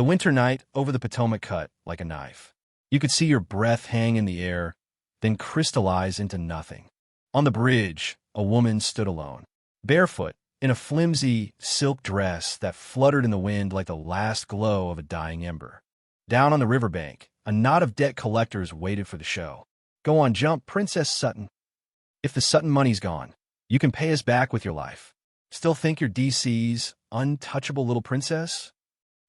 The winter night over the Potomac cut like a knife. You could see your breath hang in the air, then crystallize into nothing. On the bridge, a woman stood alone, barefoot, in a flimsy silk dress that fluttered in the wind like the last glow of a dying ember. Down on the riverbank, a knot of debt collectors waited for the show. Go on, jump, Princess Sutton. If the Sutton money's gone, you can pay us back with your life. Still think you're DC's untouchable little princess?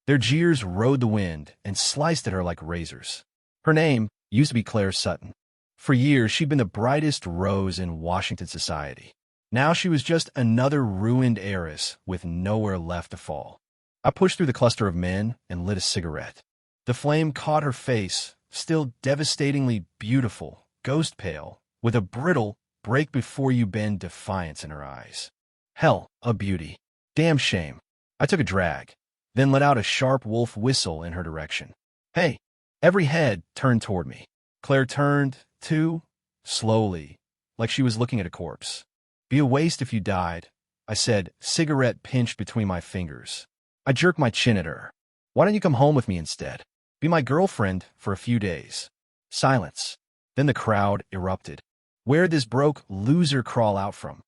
Their jeers rode the wind and sliced at her like razors. Her name used to be Claire Sutton. For years, she'd been the brightest rose in Washington society. Now she was just another ruined heiress with nowhere left to fall. I pushed through the cluster of men and lit a cigarette. The flame caught her face, still devastatingly beautiful, ghost pale, with a brittle, break-before-you-bend defiance in her eyes. Hell, a beauty. Damn shame. I took a drag, then let out a sharp wolf whistle in her direction. Hey! Every head turned toward me. Claire turned, too, slowly, like she was looking at a corpse. Be a waste if you died, I said, cigarette pinched between my fingers. I jerked my chin at her. Why don't you come home with me instead? Be my girlfriend for a few days. Silence. Then the crowd erupted. Where'd this broke loser crawl out from?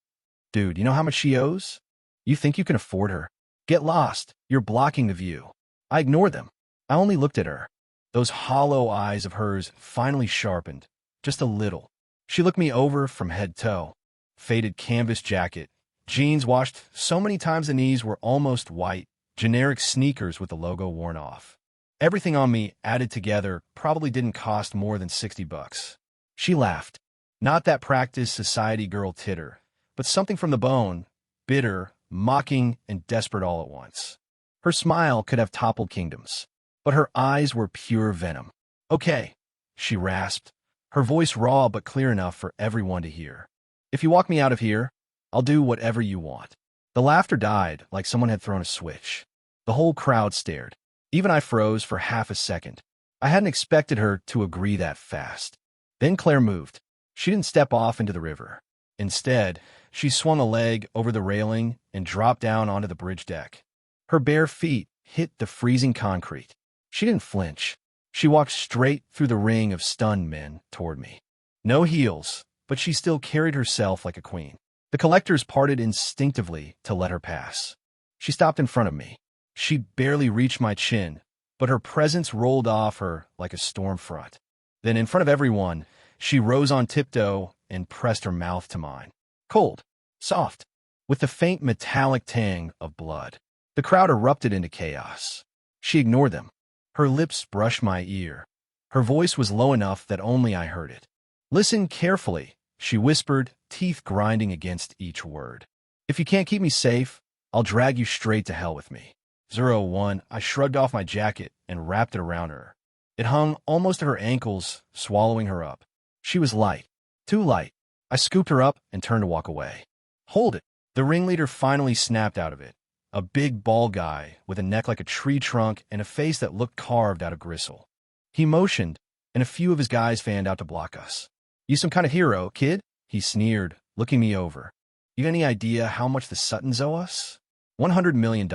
Dude, you know how much she owes? You think you can afford her? Get lost. You're blocking the view. I ignored them. I only looked at her. Those hollow eyes of hers finally sharpened, just a little. She looked me over from head to toe. Faded canvas jacket, jeans washed so many times the knees were almost white, generic sneakers with the logo worn off. Everything on me added together probably didn't cost more than $60. She laughed. Not that practiced society girl titter, but something from the bone, bitter, mocking, and desperate all at once. Her smile could have toppled kingdoms, but her eyes were pure venom. Okay, she rasped, her voice raw but clear enough for everyone to hear. If you walk me out of here, I'll do whatever you want. The laughter died like someone had thrown a switch. The whole crowd stared. Even I froze for half a second. I hadn't expected her to agree that fast. Then Claire moved. She didn't step off into the river. Instead, she swung a leg over the railing and dropped down onto the bridge deck. Her bare feet hit the freezing concrete. She didn't flinch. She walked straight through the ring of stunned men toward me. No heels, but she still carried herself like a queen. The collectors parted instinctively to let her pass. She stopped in front of me. She barely reached my chin, but her presence rolled off her like a storm front. Then, in front of everyone, she rose on tiptoe and pressed her mouth to mine. Cold, soft, with the faint metallic tang of blood. The crowd erupted into chaos. She ignored them. Her lips brushed my ear. Her voice was low enough that only I heard it. Listen carefully, she whispered, teeth grinding against each word. If you can't keep me safe, I'll drag you straight to hell with me. 01, I shrugged off my jacket and wrapped it around her. It hung almost to her ankles, swallowing her up. She was light, too light. I scooped her up and turned to walk away. Hold it. The ringleader finally snapped out of it. A big, bald guy with a neck like a tree trunk and a face that looked carved out of gristle. He motioned, and a few of his guys fanned out to block us. You some kind of hero, kid? He sneered, looking me over. You got any idea how much the Suttons owe us? $100 million.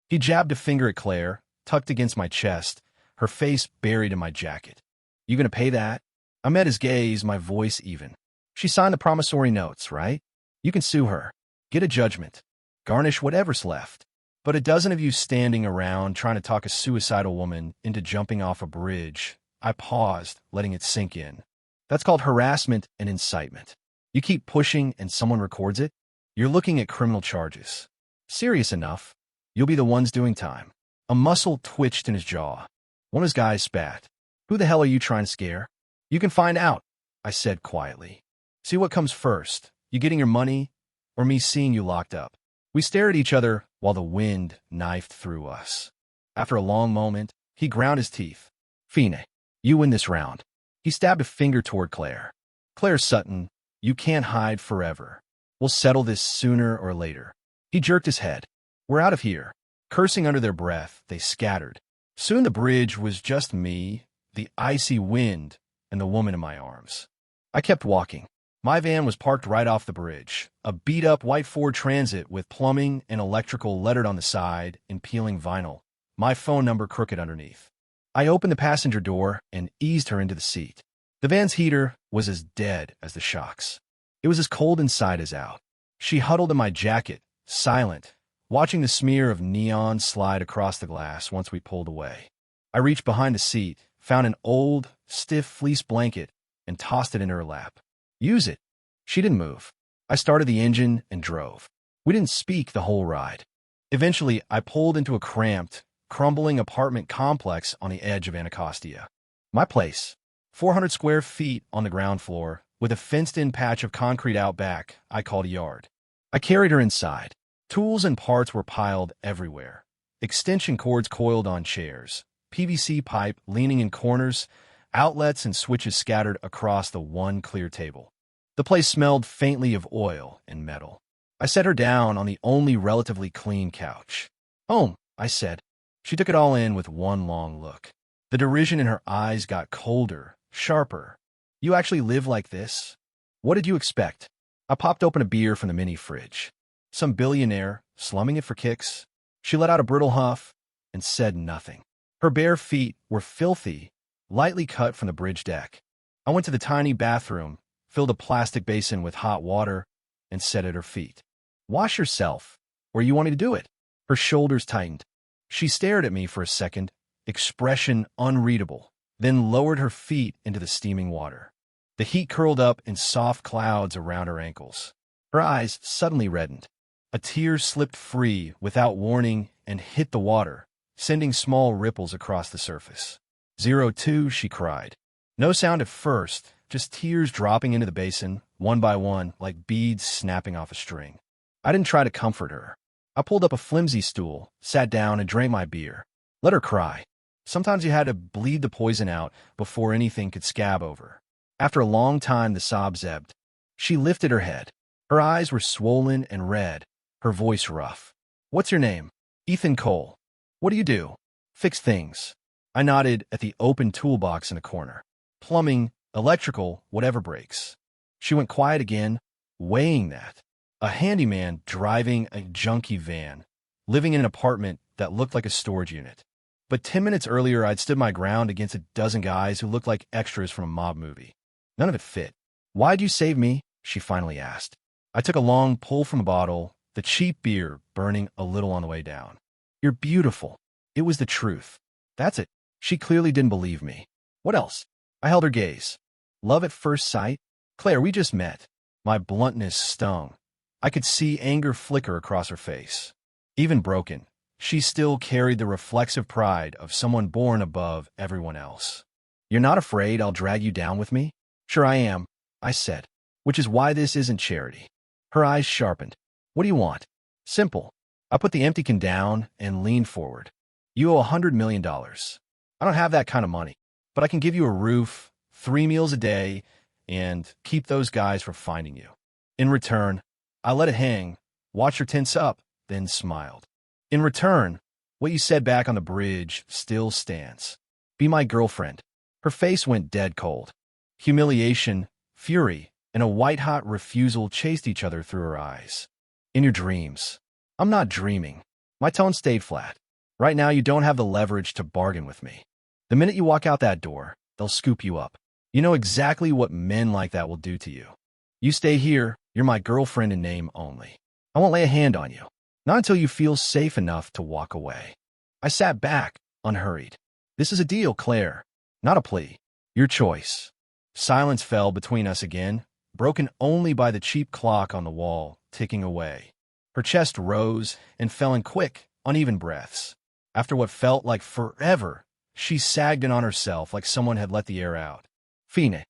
He jabbed a finger at Claire, tucked against my chest, her face buried in my jacket. You gonna pay that? I met his gaze, my voice even. She signed the promissory notes, right? You can sue her. Get a judgment. Garnish whatever's left. But a dozen of you standing around trying to talk a suicidal woman into jumping off a bridge. I paused, letting it sink in. That's called harassment and incitement. You keep pushing and someone records it, you're looking at criminal charges. Serious enough, you'll be the ones doing time. A muscle twitched in his jaw. One of his guys spat. Who the hell are you trying to scare? You can find out, I said quietly. See what comes first, you getting your money, or me seeing you locked up? We stared at each other while the wind knifed through us. After a long moment, he ground his teeth. Fine, you win this round. He stabbed a finger toward Claire. Claire Sutton, you can't hide forever. We'll settle this sooner or later. He jerked his head. We're out of here. Cursing under their breath, they scattered. Soon the bridge was just me, the icy wind, and the woman in my arms. I kept walking. My van was parked right off the bridge, a beat-up white Ford Transit with plumbing and electrical lettered on the side in peeling vinyl. my phone number crooked underneath. I opened the passenger door and eased her into the seat. The van's heater was as dead as the shocks. It was as cold inside as out. She huddled in my jacket, silent, watching the smear of neon slide across the glass once we pulled away. I reached behind the seat, found an old, stiff fleece blanket, and tossed it in her lap. Use it. She didn't move. I started the engine and drove. We didn't speak the whole ride. Eventually, I pulled into a cramped, crumbling apartment complex on the edge of Anacostia. My place. 400 square feet on the ground floor, with a fenced-in patch of concrete out back I called a yard. I carried her inside. Tools and parts were piled everywhere. Extension cords coiled on chairs, PVC pipe leaning in corners, outlets and switches scattered across the one clear table. The place smelled faintly of oil and metal. I set her down on the only relatively clean couch. "Home," I said. She took it all in with one long look. The derision in her eyes got colder, sharper. "You actually live like this? What did you expect?" I popped open a beer from the mini fridge. "Some billionaire, slumming it for kicks." She let out a brittle huff and said nothing. Her bare feet were filthy, lightly cut from the bridge deck. I went to the tiny bathroom, filled a plastic basin with hot water, and set at her feet. "Wash yourself, or you want me to do it?" Her shoulders tightened. She stared at me for a second, expression unreadable, then lowered her feet into the steaming water. The heat curled up in soft clouds around her ankles. Her eyes suddenly reddened. A tear slipped free without warning and hit the water, sending small ripples across the surface. "02, she cried. No sound at first, just tears dropping into the basin, one by one, like beads snapping off a string. I didn't try to comfort her. I pulled up a flimsy stool, sat down, and drank my beer. Let her cry. Sometimes you had to bleed the poison out before anything could scab over. After a long time, the sobs ebbed. She lifted her head. Her eyes were swollen and red, her voice rough. "What's your name?" "Ethan Cole." "What do you do?" "Fix things." I nodded at the open toolbox in the corner. "Plumbing, electrical, whatever breaks." She went quiet again, weighing that. A handyman driving a junky van, living in an apartment that looked like a storage unit. But 10 minutes earlier, I'd stood my ground against a dozen guys who looked like extras from a mob movie. None of it fit. "Why'd you save me?" she finally asked. I took a long pull from a bottle, the cheap beer burning a little on the way down. "You're beautiful." It was the truth. That's it. She clearly didn't believe me. "What else?" I held her gaze. "Love at first sight?" "Claire, we just met." My bluntness stung. I could see anger flicker across her face. Even broken, she still carried the reflexive pride of someone born above everyone else. "You're not afraid I'll drag you down with me?" "Sure I am," I said, "which is why this isn't charity." Her eyes sharpened. "What do you want?" "Simple." I put the empty can down and leaned forward. "You owe $100 million. I don't have that kind of money, but I can give you a roof, 3 meals a day, and keep those guys from finding you. In return, I let it hang, watched her tense up, then smiled. "In return, what you said back on the bridge still stands. Be my girlfriend." Her face went dead cold. Humiliation, fury, and a white-hot refusal chased each other through her eyes. "In your dreams." "I'm not dreaming." My tone stayed flat. "Right now, you don't have the leverage to bargain with me. The minute you walk out that door, they'll scoop you up. You know exactly what men like that will do to you. You stay here, you're my girlfriend in name only. I won't lay a hand on you. Not until you feel safe enough to walk away." I sat back, unhurried. "This is a deal, Claire. Not a plea. Your choice." Silence fell between us again, broken only by the cheap clock on the wall, ticking away. Her chest rose and fell in quick, uneven breaths. After what felt like forever, she sagged in on herself like someone had let the air out. "Fine."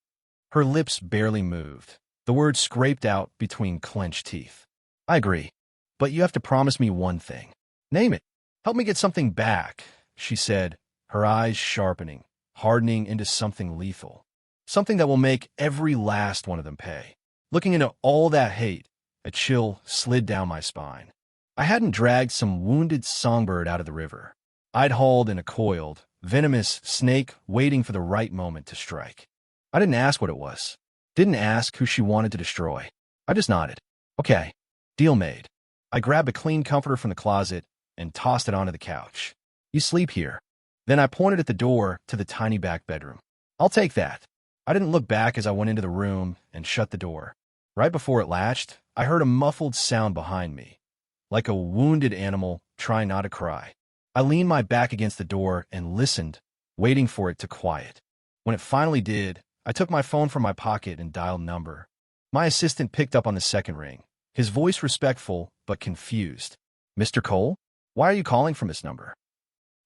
Her lips barely moved. The words scraped out between clenched teeth. "I agree. But you have to promise me one thing." "Name it." "Help me get something back," she said, her eyes sharpening, hardening into something lethal. "Something that will make every last one of them pay." Looking into all that hate, a chill slid down my spine. I hadn't dragged some wounded songbird out of the river. I'd hauled in a coiled, venomous snake waiting for the right moment to strike. I didn't ask what it was. Didn't ask who she wanted to destroy. I just nodded. "Okay, deal made." I grabbed a clean comforter from the closet and tossed it onto the couch. You sleep here. Then I pointed at the door to the tiny back bedroom. I'll take that. I didn't look back as I went into the room and shut the door. Right before it latched, I heard a muffled sound behind me, like a wounded animal trying not to cry. I leaned my back against the door and listened, waiting for it to quiet. When it finally did, I took my phone from my pocket and dialed number. My assistant picked up on the second ring, his voice respectful but confused. Mr. Cole? Why are you calling from this number?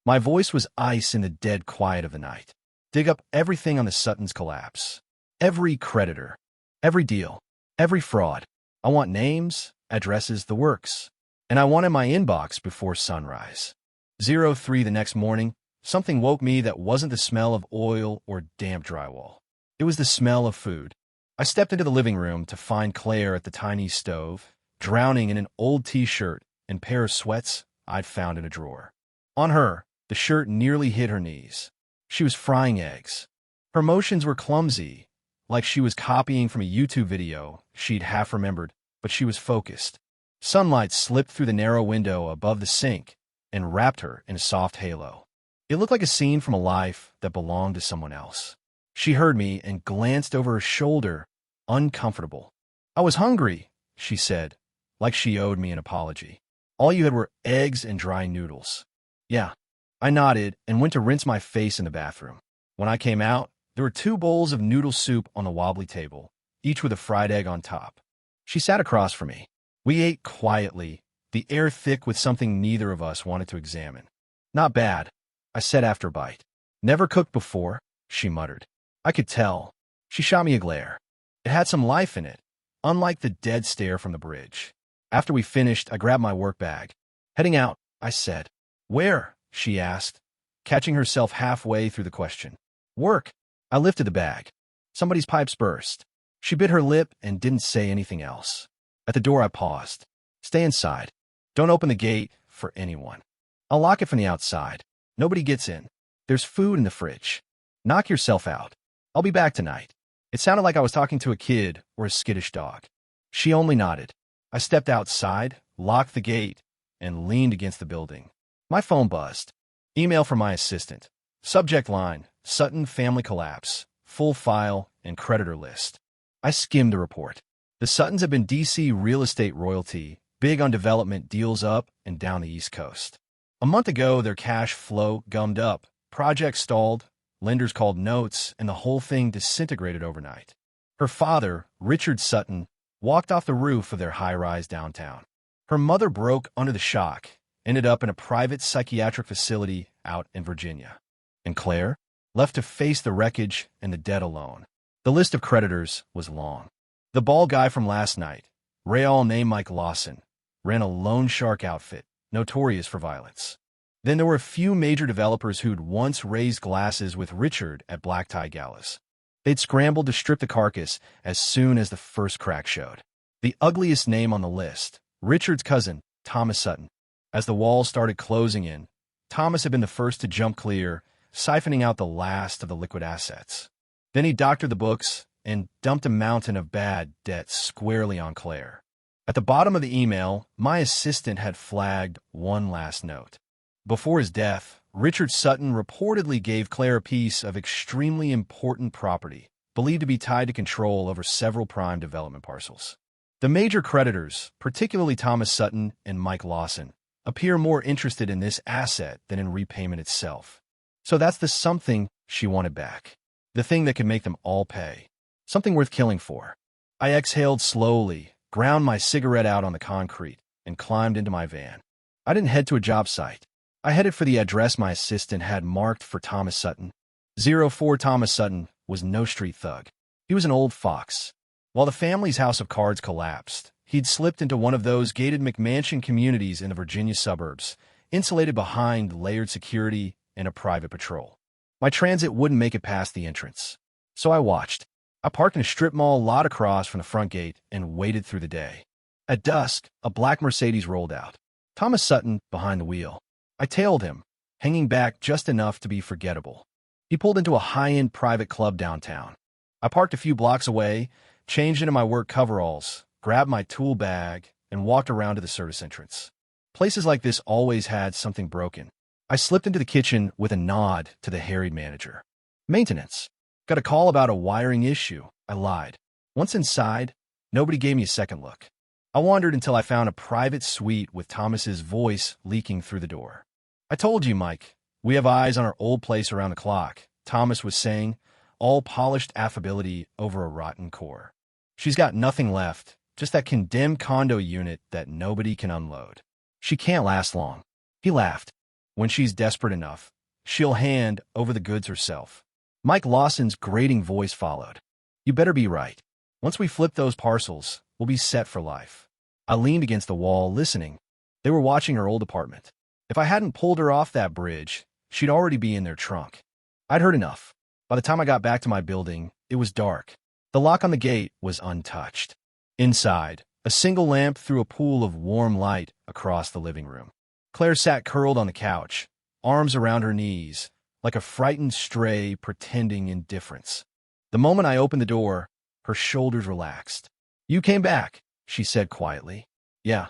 My voice was ice in the dead quiet of the night. Dig up everything on the Sutton's collapse. Every creditor. Every deal. Every fraud. I want names, addresses, the works. And I want in my inbox before sunrise. 03 the next morning, something woke me that wasn't the smell of oil or damp drywall. It was the smell of food. I stepped into the living room to find Claire at the tiny stove, drowning in an old t-shirt and pair of sweats I'd found in a drawer. On her, the shirt nearly hit her knees. She was frying eggs. Her motions were clumsy, like she was copying from a YouTube video she'd half remembered, but she was focused. Sunlight slipped through the narrow window above the sink and wrapped her in a soft halo. It looked like a scene from a life that belonged to someone else. She heard me and glanced over her shoulder, uncomfortable. I was hungry, she said, like she owed me an apology. All you had were eggs and dry noodles. Yeah. I nodded and went to rinse my face in the bathroom. When I came out, there were 2 bowls of noodle soup on the wobbly table, each with a fried egg on top. She sat across from me. We ate quietly, the air thick with something neither of us wanted to examine. Not bad, I said after a bite. Never cooked before, she muttered. I could tell. She shot me a glare. It had some life in it, unlike the dead stare from the bridge. After we finished, I grabbed my work bag. Heading out, I said. Where? She asked, catching herself halfway through the question. Work. I lifted the bag. Somebody's pipes burst. She bit her lip and didn't say anything else. At the door, I paused. Stay inside. Don't open the gate for anyone. I'll lock it from the outside. Nobody gets in. There's food in the fridge. Knock yourself out. I'll be back tonight. It sounded like I was talking to a kid or a skittish dog. She only nodded. I stepped outside, locked the gate, and leaned against the building. My phone buzzed. Email from my assistant. Subject line, Sutton family collapse, full file, and creditor list. I skimmed the report. The Suttons have been D.C. real estate royalty, big on development deals up and down the East Coast. A month ago, their cash flow gummed up, projects stalled, lenders called notes, and the whole thing disintegrated overnight. Her father, Richard Sutton, walked off the roof of their high-rise downtown. Her mother broke under the shock, ended up in a private psychiatric facility out in Virginia. And Claire, left to face the wreckage and the debt alone. The list of creditors was long. The bald guy from last night, Real named Mike Lawson, ran a loan shark outfit, notorious for violence. Then there were a few major developers who'd once raised glasses with Richard at black tie galas. They'd scrambled to strip the carcass as soon as the first crack showed. The ugliest name on the list, Richard's cousin, Thomas Sutton. As the walls started closing in, Thomas had been the first to jump clear, siphoning out the last of the liquid assets. Then he doctored the books and dumped a mountain of bad debts squarely on Claire. At the bottom of the email, my assistant had flagged one last note. Before his death, Richard Sutton reportedly gave Claire a piece of extremely important property, believed to be tied to control over several prime development parcels. The major creditors, particularly Thomas Sutton and Mike Lawson, appear more interested in this asset than in repayment itself. So that's the something she wanted back. The thing that could make them all pay. Something worth killing for. I exhaled slowly, ground my cigarette out on the concrete, and climbed into my van. I didn't head to a job site. I headed for the address my assistant had marked for Thomas Sutton. 04 Thomas Sutton was no street thug. He was an old fox. While the family's house of cards collapsed, he'd slipped into one of those gated McMansion communities in the Virginia suburbs, insulated behind layered security and a private patrol. My transit wouldn't make it past the entrance. So I watched. I parked in a strip mall lot across from the front gate and waited through the day. At dusk, a black Mercedes rolled out. Thomas Sutton behind the wheel. I tailed him, hanging back just enough to be forgettable. He pulled into a high-end private club downtown. I parked a few blocks away, changed into my work coveralls, grabbed my tool bag, and walked around to the service entrance. Places like this always had something broken. I slipped into the kitchen with a nod to the harried manager. Maintenance. Got a call about a wiring issue. I lied. Once inside, nobody gave me a second look. I wandered until I found a private suite with Thomas's voice leaking through the door. I told you, Mike, we have eyes on our old place around the clock, Thomas was saying, all polished affability over a rotten core. She's got nothing left, just that condemned condo unit that nobody can unload. She can't last long. He laughed. When she's desperate enough, she'll hand over the goods herself. Mike Lawson's grating voice followed. You better be right. Once we flip those parcels, we'll be set for life. I leaned against the wall, listening. They were watching her old apartment. If I hadn't pulled her off that bridge, she'd already be in their trunk. I'd heard enough. By the time I got back to my building, it was dark. The lock on the gate was untouched. Inside, a single lamp threw a pool of warm light across the living room. Claire sat curled on the couch, arms around her knees, like a frightened stray pretending indifference. The moment I opened the door, her shoulders relaxed. You came back, she said quietly. Yeah.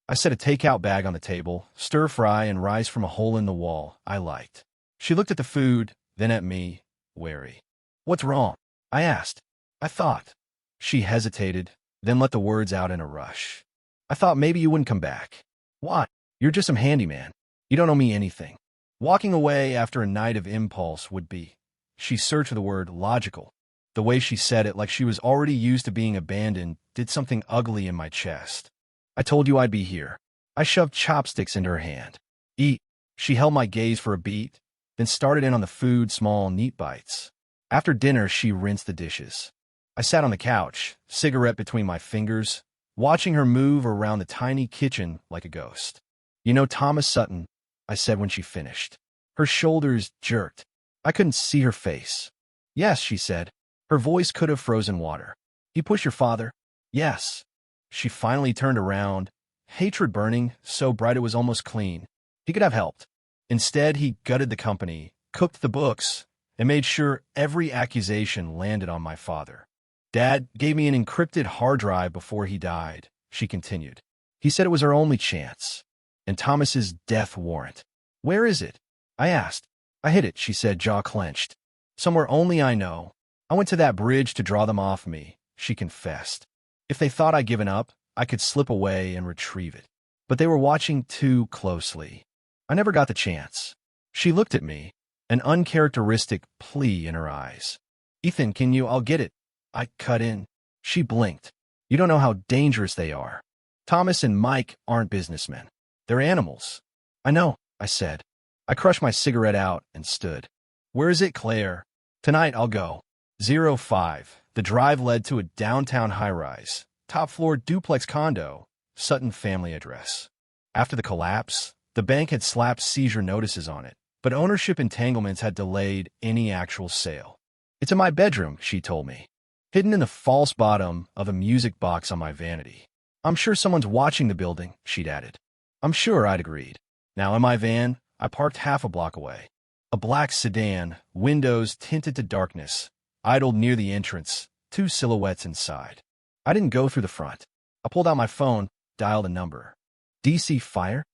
I set a takeout bag on the table, stir-fry and rice from a hole in the wall I liked. She looked at the food, then at me, wary. What's wrong? I asked. I thought. She hesitated, then let the words out in a rush. I thought maybe you wouldn't come back. Why? You're just some handyman. You don't owe me anything. Walking away after a night of impulse would be. She searched for the word logical. The way she said it, like she was already used to being abandoned, did something ugly in my chest. I told you I'd be here. I shoved chopsticks into her hand. Eat. She held my gaze for a beat, then started in on the food, small, neat bites. After dinner, she rinsed the dishes. I sat on the couch, cigarette between my fingers, watching her move around the tiny kitchen like a ghost. You know Thomas Sutton, I said when she finished. Her shoulders jerked. I couldn't see her face. Yes, she said. Her voice could have frozen water. You push your father? Yes. She finally turned around, hatred burning, so bright it was almost clean. He could have helped. Instead, he gutted the company, cooked the books, and made sure every accusation landed on my father. Dad gave me an encrypted hard drive before he died, she continued. He said it was our only chance. And Thomas's death warrant. Where is it? I asked. I hid it, she said, jaw clenched. Somewhere only I know. I went to that bridge to draw them off me, she confessed. If they thought I'd given up, I could slip away and retrieve it. But they were watching too closely. I never got the chance. She looked at me, an uncharacteristic plea in her eyes. Ethan, can you? I'll get it. I cut in. She blinked. You don't know how dangerous they are. Thomas and Mike aren't businessmen. They're animals. I know, I said. I crushed my cigarette out and stood. Where is it, Claire? Tonight I'll go. 05. The drive led to a downtown high-rise, top-floor duplex condo, Sutton family address. After the collapse, the bank had slapped seizure notices on it, but ownership entanglements had delayed any actual sale. It's in my bedroom, she told me, hidden in the false bottom of a music box on my vanity. I'm sure someone's watching the building, she'd added. I'm sure, I'd agreed. Now in my van, I parked half a block away. A black sedan, windows tinted to darkness, idled near the entrance, two silhouettes inside. I didn't go through the front. I pulled out my phone, dialed a number. DC Fire?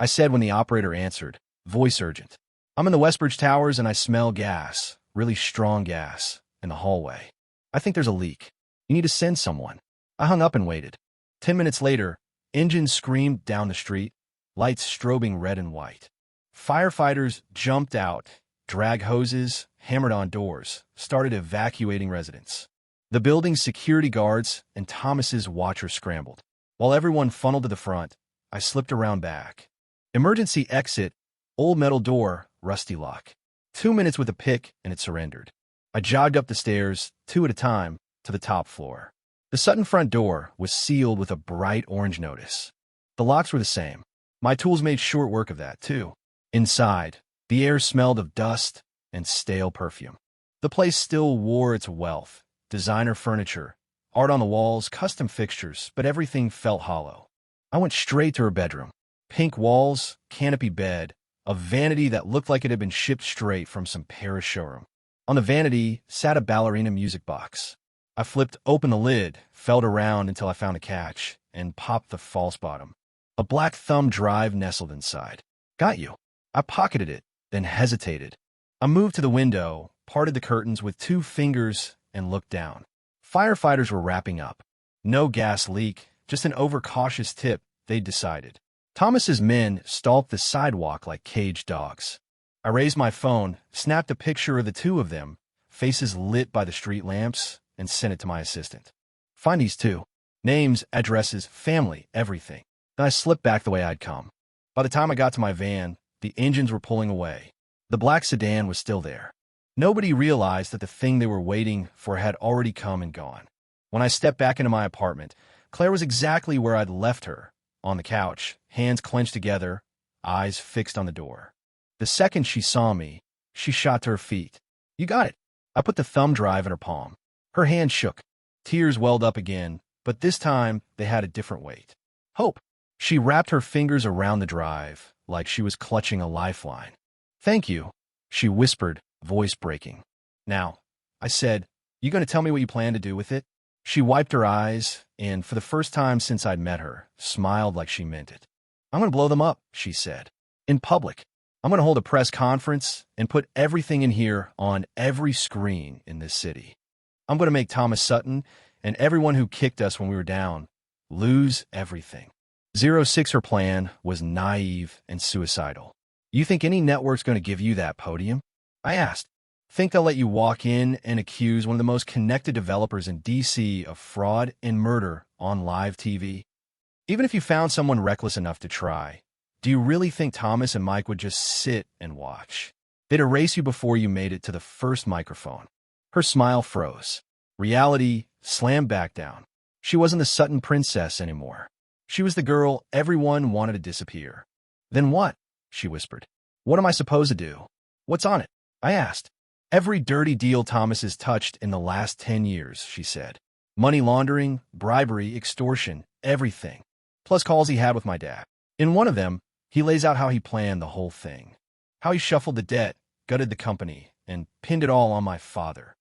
I said when the operator answered, voice urgent. I'm in the Westbridge Towers and I smell gas, really strong gas, in the hallway. I think there's a leak. You need to send someone. I hung up and waited. 10 minutes later, engines screamed down the street, lights strobing red and white. Firefighters jumped out, dragged hoses, hammered on doors, started evacuating residents. The building's security guards and Thomas's watchers scrambled. While everyone funneled to the front, I slipped around back. Emergency exit, old metal door, rusty lock. 2 minutes with a pick and it surrendered. I jogged up the stairs, two at a time, to the top floor. The Sutton front door was sealed with a bright orange notice. The locks were the same. My tools made short work of that, too. Inside, the air smelled of dust and stale perfume. The place still wore its wealth, designer furniture, art on the walls, custom fixtures, but everything felt hollow. I went straight to her bedroom. Pink walls, canopy bed, a vanity that looked like it had been shipped straight from some Paris showroom. On the vanity sat a ballerina music box. I flipped open the lid, felt around until I found a catch, and popped the false bottom. A black thumb drive nestled inside. Got you. I pocketed it, then hesitated. I moved to the window, parted the curtains with 2 fingers, and looked down. Firefighters were wrapping up. No gas leak, just an overcautious tip, they'd decided. Thomas's men stalked the sidewalk like caged dogs. I raised my phone, snapped a picture of the 2 of them, faces lit by the street lamps, and sent it to my assistant. Find these 2. Names, addresses, family, everything. Then I slipped back the way I'd come. By the time I got to my van, the engines were pulling away. The black sedan was still there. Nobody realized that the thing they were waiting for had already come and gone. When I stepped back into my apartment, Claire was exactly where I'd left her, on the couch, hands clenched together, eyes fixed on the door. The second she saw me, she shot to her feet. "You got it." I put the thumb drive in her palm. Her hand shook. Tears welled up again, but this time they had a different weight. Hope. She wrapped her fingers around the drive, like she was clutching a lifeline. "Thank you," she whispered, voice breaking. "Now," I said, "you going to tell me what you plan to do with it?" She wiped her eyes, and for the first time since I'd met her, smiled like she meant it. "I'm going to blow them up," she said. "In public. I'm going to hold a press conference and put everything in here on every screen in this city. I'm going to make Thomas Sutton and everyone who kicked us when we were down lose everything." 06, her plan was naive and suicidal. "You think any network's going to give you that podium?" I asked. "Think they'll let you walk in and accuse one of the most connected developers in DC of fraud and murder on live TV? Even if you found someone reckless enough to try, do you really think Thomas and Mike would just sit and watch? They'd erase you before you made it to the first microphone." Her smile froze. Reality slammed back down. She wasn't the Sutton princess anymore. She was the girl everyone wanted to disappear. "Then what?" she whispered. "What am I supposed to do? What's on it?" I asked. "Every dirty deal Thomas has touched in the last 10 years, she said. "Money laundering, bribery, extortion, everything. Plus calls he had with my dad. In one of them, he lays out how he planned the whole thing. How he shuffled the debt, gutted the company, and pinned it all on my father.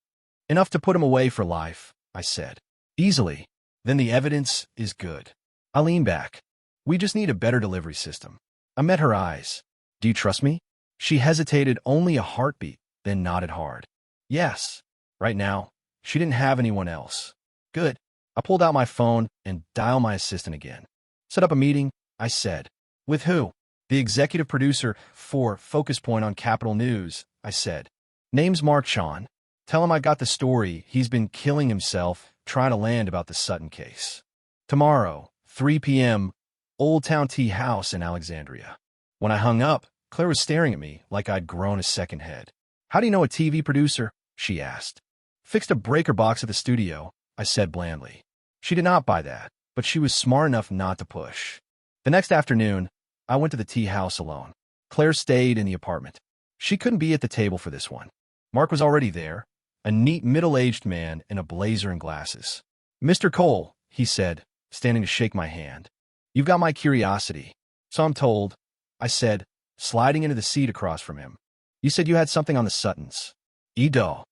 Enough to put him away for life," I said. "Easily. Then the evidence is good." I leaned back. "We just need a better delivery system." I met her eyes. "Do you trust me?" She hesitated only a heartbeat, then nodded hard. "Yes." Right now, she didn't have anyone else. "Good." I pulled out my phone and dialed my assistant again. "Set up a meeting," I said. "With who?" "The executive producer for Focus Point on Capital News," I said. "Name's Mark Sean. Tell him I got the story he's been killing himself trying to land about the Sutton case. Tomorrow, 3 p.m., Old Town Tea House in Alexandria." When I hung up, Claire was staring at me like I'd grown a second head. "How do you know a TV producer?" she asked. "Fixed a breaker box at the studio," I said blandly. She did not buy that, but she was smart enough not to push. The next afternoon, I went to the tea house alone. Claire stayed in the apartment. She couldn't be at the table for this one. Mark was already there, a neat middle-aged man in a blazer and glasses. "Mr. Cole," he said, standing to shake my hand. "You've got my curiosity." "So I'm told," I said, sliding into the seat across from him. "You said you had something on the Suttons." "Edo."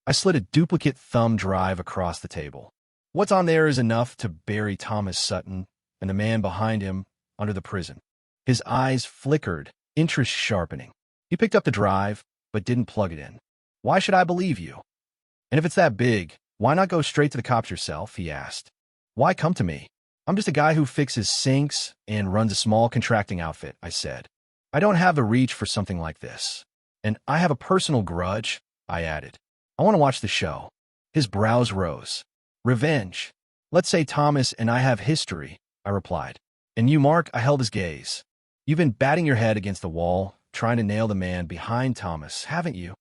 I slid a duplicate thumb drive across the table. "What's on there is enough to bury Thomas Sutton and the man behind him under the prison." His eyes flickered, interest sharpening. He picked up the drive, but didn't plug it in. "Why should I believe you?" "And if it's that big, why not go straight to the cops yourself?" he asked. "Why come to me? I'm just a guy who fixes sinks and runs a small contracting outfit," I said. "I don't have the reach for something like this. And I have a personal grudge," I added. "I want to watch the show." His brows rose. "Revenge. Let's say Thomas and I have history," I replied. "And you, Mark," I held his gaze. "You've been batting your head against the wall, trying to nail the man behind Thomas, haven't you?"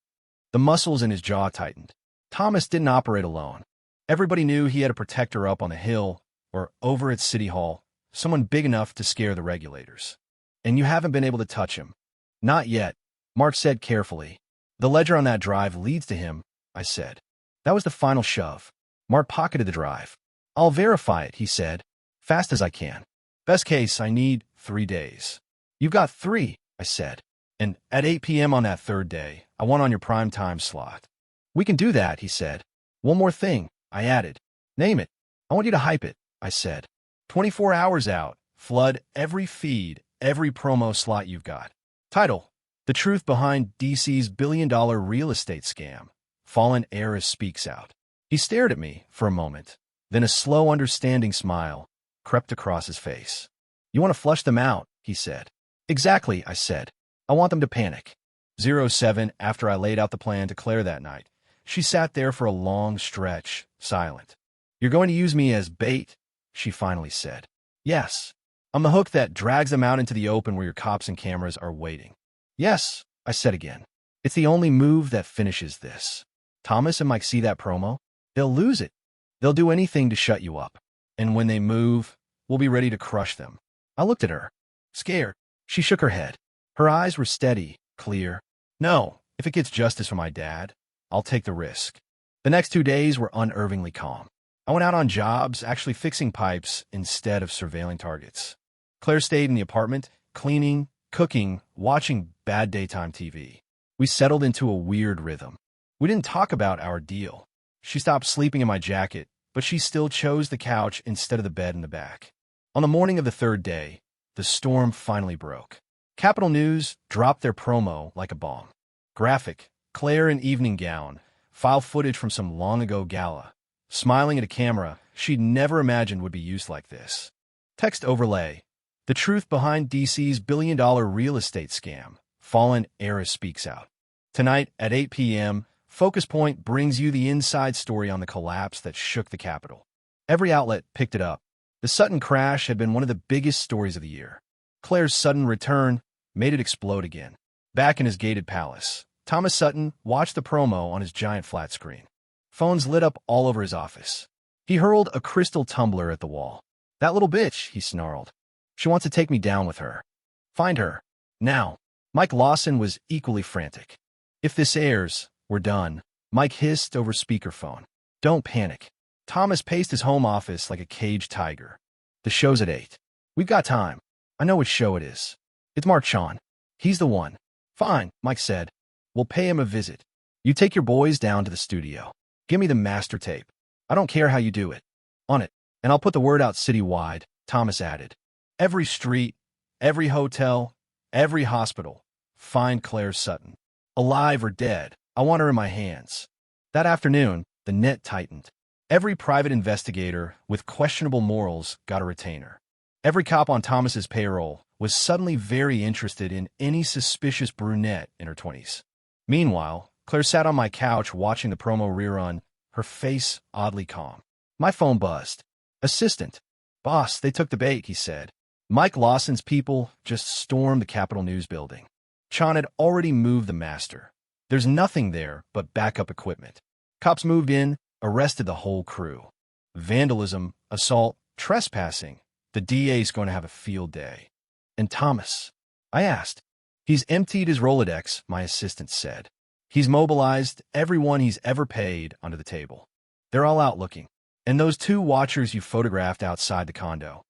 The muscles in his jaw tightened. Thomas didn't operate alone. Everybody knew he had a protector up on the hill or over at City Hall, someone big enough to scare the regulators. "And you haven't been able to touch him." "Not yet," Mark said carefully. "The ledger on that drive leads to him," I said. That was the final shove. Mark pocketed the drive. "I'll verify it," he said, "fast as I can. Best case, I need 3 days." "You've got 3, I said. "And at 8 p.m. on that third day, I want on your prime time slot." "We can do that," he said. "One more thing," I added. "Name it." "I want you to hype it," I said. 24 hours out, flood every feed, every promo slot you've got. Title, The truth behind DC's billion-dollar real estate scam. Fallen Heiress speaks out. He stared at me for a moment. Then a slow, understanding smile crept across his face. "You want to flush them out," he said. "Exactly," I said. "I want them to panic." 07 After I laid out the plan to Claire that night, she sat there for a long stretch, silent. "You're going to use me as bait," she finally said. "Yes. I'm the hook that drags them out into the open where your cops and cameras are waiting." "Yes," I said again. "It's the only move that finishes this. Thomas and Mike see that promo. They'll lose it. They'll do anything to shut you up. And when they move, we'll be ready to crush them." I looked at her, scared. She shook her head. Her eyes were steady, clear. "No, if it gets justice for my dad, I'll take the risk." The next 2 days were unnervingly calm. I went out on jobs, actually fixing pipes instead of surveilling targets. Claire stayed in the apartment, cleaning, cooking, watching bad daytime TV. We settled into a weird rhythm. We didn't talk about our deal. She stopped sleeping in my jacket, but she still chose the couch instead of the bed in the back. On the morning of the third day, the storm finally broke. Capital News dropped their promo like a bomb. Graphic, Claire in evening gown, file footage from some long-ago gala, smiling at a camera she'd never imagined would be used like this. Text overlay. The truth behind DC's billion-dollar real estate scam. Fallen Heiress speaks out. Tonight at 8 p.m., Focus Point brings you the inside story on the collapse that shook the Capitol. Every outlet picked it up. The Sutton crash had been one of the biggest stories of the year. Claire's sudden return made it explode again. Back in his gated palace, Thomas Sutton watched the promo on his giant flat screen. Phones lit up all over his office. He hurled a crystal tumbler at the wall. "That little bitch," he snarled. "She wants to take me down with her. Find her. Now." Mike Lawson was equally frantic. "If this airs, we're done," Mike hissed over speakerphone. "Don't panic." Thomas paced his home office like a caged tiger. "The show's at 8. We've got time. I know which show it is. It's Mark Sean. He's the one." "Fine," Mike said. "We'll pay him a visit. You take your boys down to the studio. Give me the master tape. I don't care how you do it. On it. And I'll put the word out citywide," Thomas added. "Every street, every hotel, every hospital. Find Claire Sutton. Alive or dead, I want her in my hands." That afternoon, the net tightened. Every private investigator with questionable morals got a retainer. Every cop on Thomas's payroll was suddenly very interested in any suspicious brunette in her 20s. Meanwhile, Claire sat on my couch watching the promo rerun, her face oddly calm. My phone buzzed. "Assistant." "Boss, they took the bait," he said. Mike Lawson's people just stormed the Capitol News building. Sean had already moved the master. There's nothing there but backup equipment. Cops moved in, arrested the whole crew. Vandalism, assault, trespassing. The DA's going to have a field day. "And Thomas?" I asked. "He's emptied his Rolodex," my assistant said. "He's mobilized everyone he's ever paid under the table. They're all out looking. And those 2 watchers you photographed outside the condo."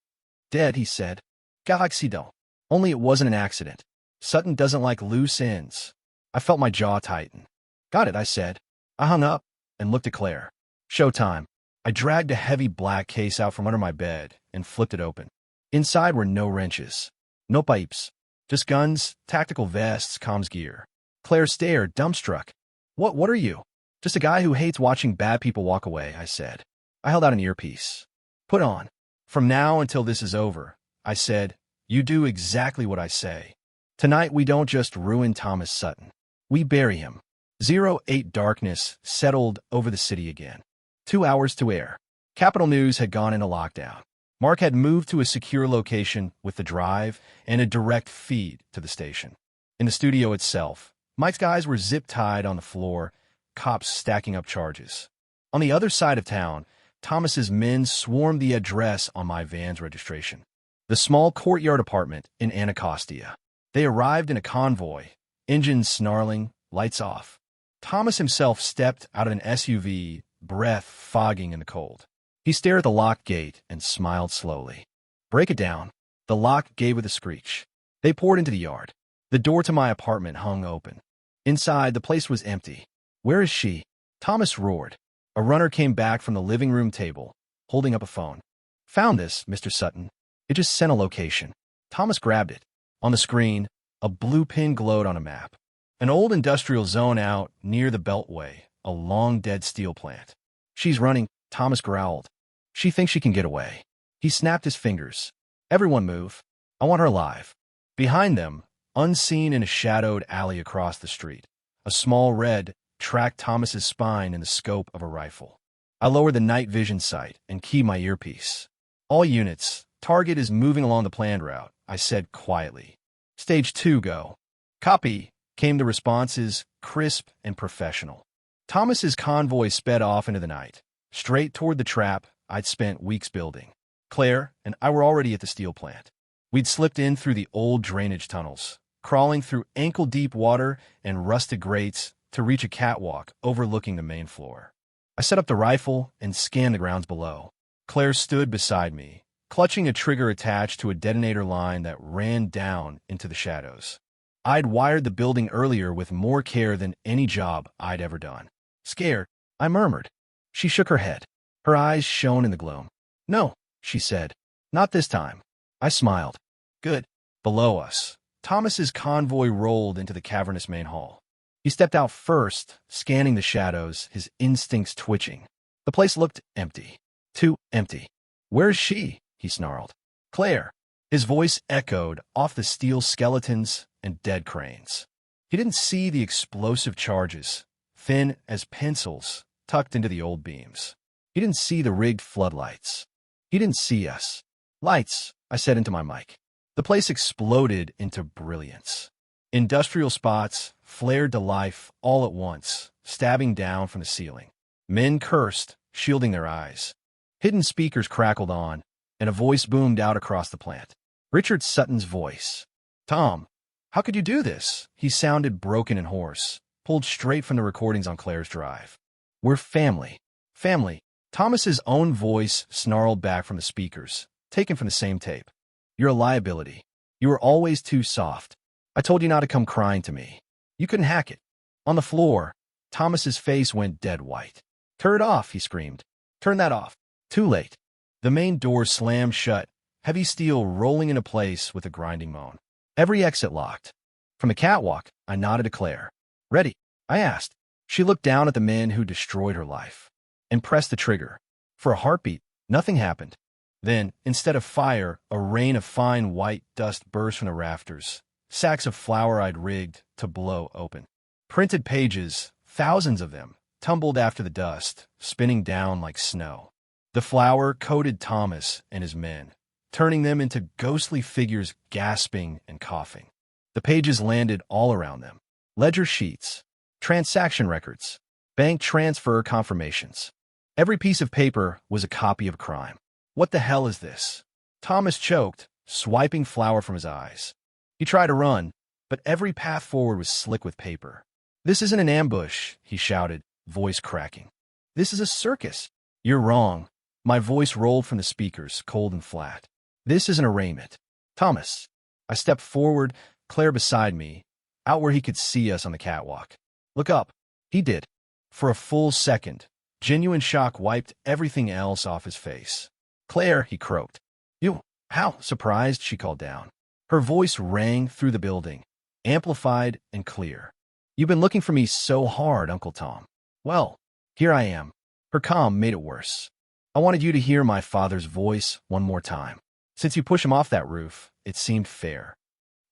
"Dead," he said. "Galaxy-don. Only it wasn't an accident. Sutton doesn't like loose ends." I felt my jaw tighten. "Got it," I said. I hung up and looked at Claire. Showtime. I dragged a heavy black case out from under my bed and flipped it open. Inside were no wrenches, no pipes, just guns, tactical vests, comms gear. Claire stared, dumbstruck. What are you?" "Just a guy who hates watching bad people walk away," I said. I held out an earpiece. "Put on. From now until this is over," I said, "you do exactly what I say. Tonight we don't just ruin Thomas Sutton. We bury him." 08 darkness settled over the city again. 2 hours to air. Capital News had gone into lockdown. Mark had moved to a secure location with the drive and a direct feed to the station. In the studio itself, Mike's guys were zip-tied on the floor, cops stacking up charges. On the other side of town, Thomas's men swarmed the address on my van's registration. The small courtyard apartment in Anacostia. They arrived in a convoy, engines snarling, lights off. Thomas himself stepped out of an SUV, breath fogging in the cold. He stared at the locked gate and smiled slowly. "Break it down." The lock gave with a screech. They poured into the yard. The door to my apartment hung open. Inside, the place was empty. "Where is she?" Thomas roared. A runner came back from the living room table, holding up a phone. "Found this, Mr. Sutton. It just sent a location." Thomas grabbed it. On the screen, A blue pin glowed on a map. An old industrial zone out near the Beltway, a long-dead steel plant. She's running, Thomas growled. She thinks she can get away. He snapped his fingers. Everyone move. I want her alive. Behind them, unseen in a shadowed alley across the street, a small red tracked Thomas's spine in the scope of a rifle. I lowered the night vision sight and keyed my earpiece. All units, target is moving along the planned route, I said quietly. Stage 2, go. Copy, came the responses, crisp and professional. Thomas's convoy sped off into the night, straight toward the trap I'd spent weeks building. Claire and I were already at the steel plant. We'd slipped in through the old drainage tunnels, crawling through ankle-deep water and rusted grates to reach a catwalk overlooking the main floor. I set up the rifle and scanned the grounds below. Claire stood beside me, clutching a trigger attached to a detonator line that ran down into the shadows. I'd wired the building earlier with more care than any job I'd ever done. Scared, I murmured. She shook her head. Her eyes shone in the gloom. No, she said. Not this time. I smiled. Good. Below us, Thomas's convoy rolled into the cavernous main hall. He stepped out first, scanning the shadows, his instincts twitching. The place looked empty. Too empty. Where's she? He snarled. Claire. His voice echoed off the steel skeletons and dead cranes. He didn't see the explosive charges, thin as pencils, tucked into the old beams. He didn't see the rigged floodlights. He didn't see us. Lights, I said into my mic. The place exploded into brilliance. Industrial spots flared to life all at once, stabbing down from the ceiling. Men cursed, shielding their eyes. Hidden speakers crackled on, and a voice boomed out across the plant. Richard Sutton's voice. Tom, how could you do this? He sounded broken and hoarse, pulled straight from the recordings on Claire's drive. We're family. Family. Thomas's own voice snarled back from the speakers, taken from the same tape. You're a liability. You were always too soft. I told you not to come crying to me. You couldn't hack it. On the floor, Thomas's face went dead white. Turn it off, he screamed. Turn that off. Too late. The main door slammed shut, heavy steel rolling into place with a grinding moan. Every exit locked. From the catwalk, I nodded to Claire. Ready? I asked. She looked down at the men who destroyed her life and pressed the trigger. For a heartbeat, nothing happened. Then, instead of fire, a rain of fine white dust burst from the rafters, sacks of flour I'd rigged to blow open. Printed pages, thousands of them, tumbled after the dust, spinning down like snow. The flour coated Thomas and his men, turning them into ghostly figures gasping and coughing. The pages landed all around them. Ledger sheets, transaction records, bank transfer confirmations. Every piece of paper was a copy of a crime. What the hell is this? Thomas choked, swiping flour from his eyes. He tried to run, but every path forward was slick with paper. This isn't an ambush, he shouted, voice cracking. This is a circus. You're wrong. My voice rolled from the speakers, cold and flat. This is an arraignment. Thomas. I stepped forward, Claire beside me, out where he could see us on the catwalk. Look up. He did. For a full second, genuine shock wiped everything else off his face. Claire, he croaked. You, how? Surprised, she called down. Her voice rang through the building, amplified and clear. You've been looking for me so hard, Uncle Tom. Well, here I am. Her calm made it worse. I wanted you to hear my father's voice one more time. Since you pushed him off that roof, it seemed fair.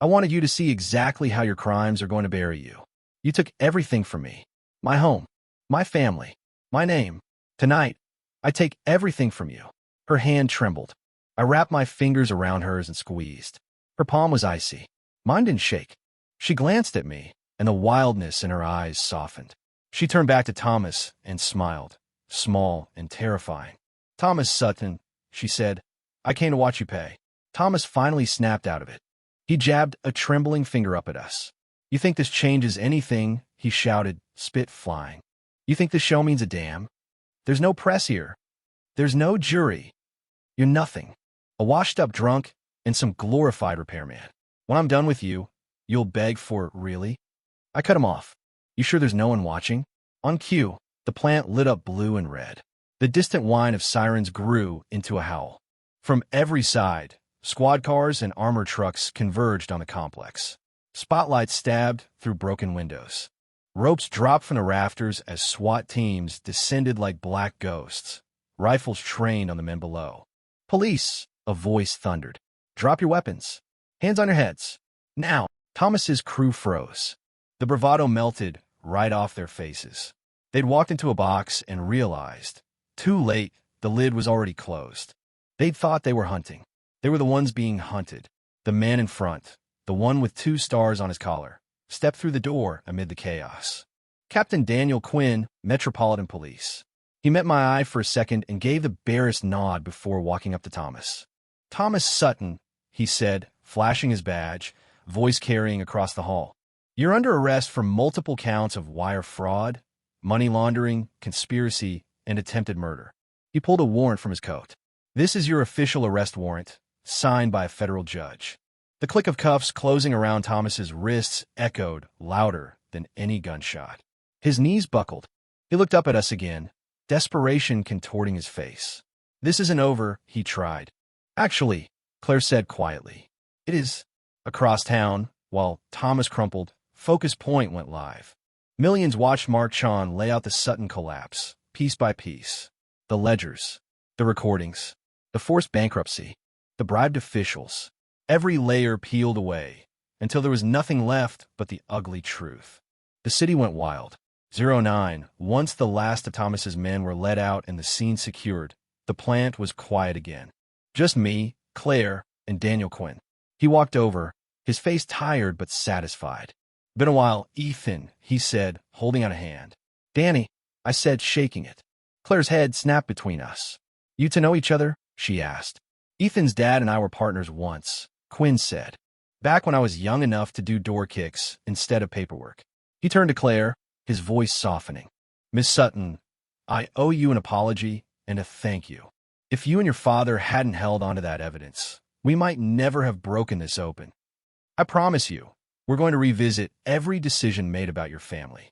I wanted you to see exactly how your crimes are going to bury you. You took everything from me. My home, my family, my name. Tonight, I take everything from you. Her hand trembled. I wrapped my fingers around hers and squeezed. Her palm was icy. Mine didn't shake. She glanced at me, and the wildness in her eyes softened. She turned back to Thomas and smiled, small and terrifying. Thomas Sutton, she said, I came to watch you pay. Thomas finally snapped out of it. He jabbed a trembling finger up at us. You think this changes anything? He shouted, spit flying. You think this show means a damn? There's no press here. There's no jury. You're nothing. A washed-up drunk and some glorified repairman. When I'm done with you, you'll beg for really? I cut him off. You sure there's no one watching? On cue, the plant lit up blue and red. The distant whine of sirens grew into a howl. From every side, squad cars and armored trucks converged on the complex. Spotlights stabbed through broken windows. Ropes dropped from the rafters as SWAT teams descended like black ghosts. Rifles trained on the men below. "Police!" a voice thundered. "Drop your weapons. Hands on your heads. Now!" Thomas's crew froze. The bravado melted right off their faces. They'd walked into a box and realized, too late, the lid was already closed. They'd thought they were hunting. They were the ones being hunted. The man in front, the one with 2 stars on his collar, stepped through the door amid the chaos. Captain Daniel Quinn, Metropolitan Police. He met my eye for a second and gave the barest nod before walking up to Thomas. "Thomas Sutton," he said, flashing his badge, voice carrying across the hall. "You're under arrest for multiple counts of wire fraud, money laundering, conspiracy, and attempted murder." He pulled a warrant from his coat. "This is your official arrest warrant, signed by a federal judge." The click of cuffs closing around Thomas's wrists echoed louder than any gunshot. His knees buckled. He looked up at us again, desperation contorting his face. "This isn't over," he tried. "Actually," Claire said quietly. "It is." Across town, while Thomas crumpled, Focus Point went live. Millions watched Mark Chon lay out the Sutton collapse, piece by piece. The ledgers, the recordings, the forced bankruptcy, the bribed officials. Every layer peeled away, until there was nothing left but the ugly truth. The city went wild. 09, once the last of Thomas's men were let out and the scene secured, the plant was quiet again. Just me, Claire, and Daniel Quinn. He walked over, his face tired but satisfied. "Been a while, Ethan," he said, holding out a hand. "Danny," I said, shaking it. Claire's head snapped between us. "You to know each other?" she asked. "Ethan's dad and I were partners once," Quinn said. "Back when I was young enough to do door kicks instead of paperwork." He turned to Claire, his voice softening. "Miss Sutton, I owe you an apology and a thank you. If you and your father hadn't held onto that evidence, we might never have broken this open. I promise you, we're going to revisit every decision made about your family,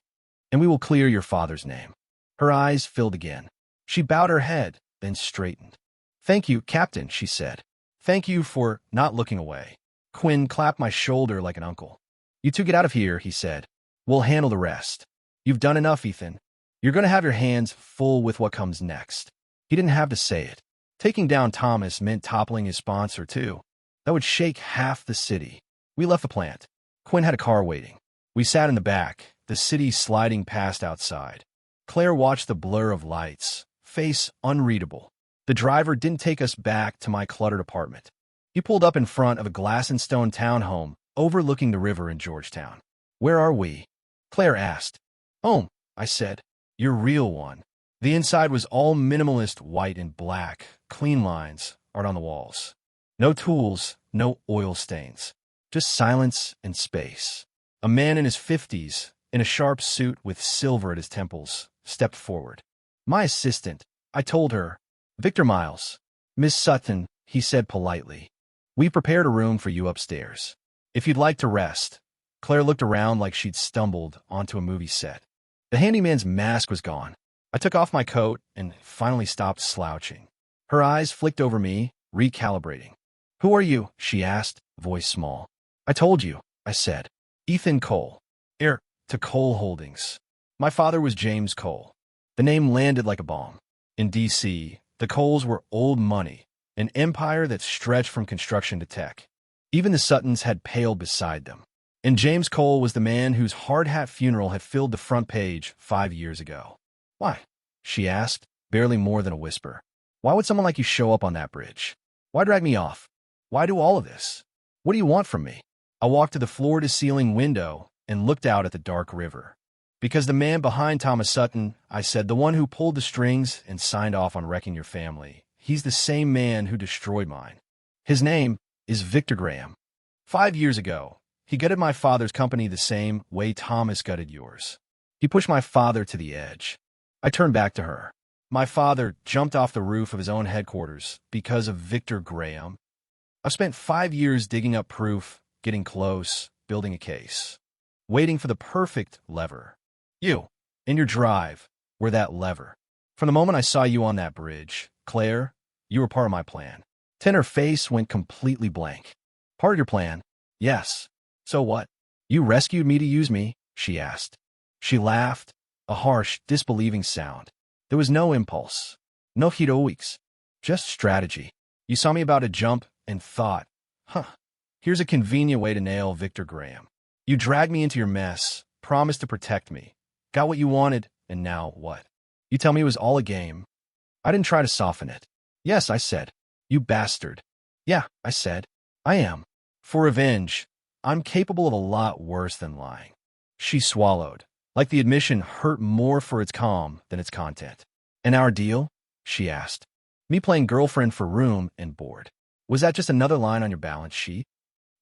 and we will clear your father's name." Her eyes filled again. She bowed her head, then straightened. "Thank you, Captain," she said. "Thank you for not looking away." Quinn clapped my shoulder like an uncle. "You two get out of here," he said. "We'll handle the rest. You've done enough, Ethan. You're going to have your hands full with what comes next." He didn't have to say it. Taking down Thomas meant toppling his sponsor, too. That would shake half the city. We left the plant. Quinn had a car waiting. We sat in the back, the city sliding past outside. Claire watched the blur of lights, face unreadable. The driver didn't take us back to my cluttered apartment. He pulled up in front of a glass-and-stone townhome overlooking the river in Georgetown. "Where are we?" Claire asked. "Home," I said. "Your real one." The inside was all minimalist white and black, clean lines, art on the walls. No tools, no oil stains. Just silence and space. A man in his 50s, in a sharp suit with silver at his temples, stepped forward. "My assistant," I told her. "Victor Miles." "Miss Sutton," he said politely. "We prepared a room for you upstairs. If you'd like to rest." Claire looked around like she'd stumbled onto a movie set. The handyman's mask was gone. I took off my coat and finally stopped slouching. Her eyes flicked over me, recalibrating. "Who are you?" she asked, voice small. "I told you," I said. "Ethan Cole. Heir to Cole Holdings. My father was James Cole." The name landed like a bomb. In D.C., the Coles were old money, an empire that stretched from construction to tech. Even the Suttons had paled beside them. And James Cole was the man whose hard hat funeral had filled the front page 5 years ago. "Why?" she asked, barely more than a whisper. "Why would someone like you show up on that bridge? Why drag me off? Why do all of this? What do you want from me?" I walked to the floor-to-ceiling window and looked out at the dark river. "Because the man behind Thomas Sutton," I said, "the one who pulled the strings and signed off on wrecking your family, he's the same man who destroyed mine. His name is Victor Graham. 5 years ago, he gutted my father's company the same way Thomas gutted yours. He pushed my father to the edge." I turned back to her. "My father jumped off the roof of his own headquarters because of Victor Graham. I've spent 5 years digging up proof, getting close, building a case, waiting for the perfect lever. You, in your drive, were that lever. From the moment I saw you on that bridge, Claire, you were part of my plan." Then her face went completely blank. "Part of your plan? Yes. So what? You rescued me to use me? She asked. She laughed, a harsh, disbelieving sound. There was no impulse, no heroics, just strategy. You saw me about to jump and thought, huh, here's a convenient way to nail Victor Graham. You dragged me into your mess, promised to protect me, got what you wanted, and now what? You tell me it was all a game. I didn't try to soften it. Yes, I said. You bastard. Yeah, I said. I am. For revenge, I'm capable of a lot worse than lying. She swallowed, like the admission hurt more for its calm than its content. And our deal? She asked. Me playing girlfriend for room and board. Was that just another line on your balance sheet?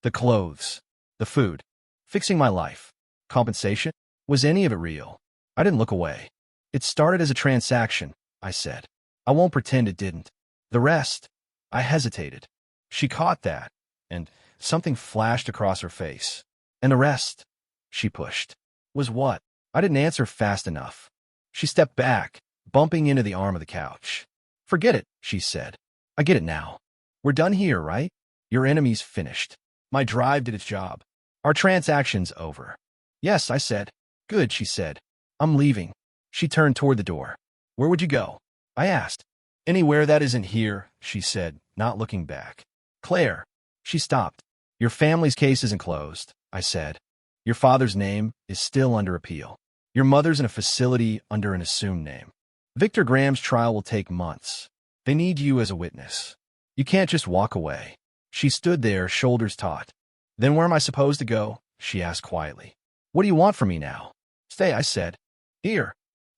The clothes, the food, fixing my life, compensation? Was any of it real? I didn't look away. It started as a transaction, I said. I won't pretend it didn't. The rest? I hesitated. She caught that, and something flashed across her face. And the rest? She pushed. Was what? I didn't answer fast enough. She stepped back, bumping into the arm of the couch. Forget it, she said. I get it now. We're done here, right? Your enemy's finished. My drive did its job. Our transaction's over. Yes, I said. Good, she said. I'm leaving. She turned toward the door. Where would you go? I asked. Anywhere that isn't here, she said, not looking back. Claire. She stopped. Your family's case isn't closed, I said. Your father's name is still under appeal. Your mother's in a facility under an assumed name. Victor Graham's trial will take months. They need you as a witness. You can't just walk away. She stood there, shoulders taut. Then where am I supposed to go? She asked quietly. What do you want from me now? Stay, I said. Here.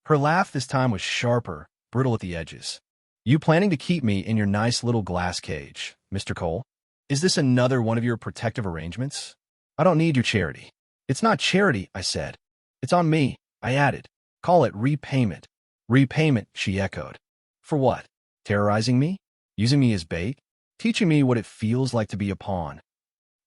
Her laugh this time was sharper, brittle at the edges. You planning to keep me in your nice little glass cage, Mr. Cole? Is this another one of your protective arrangements? I don't need your charity. It's not charity, I said. It's on me, I added. Call it repayment. Repayment, she echoed. For what? Terrorizing me? Using me as bait? Teaching me what it feels like to be a pawn?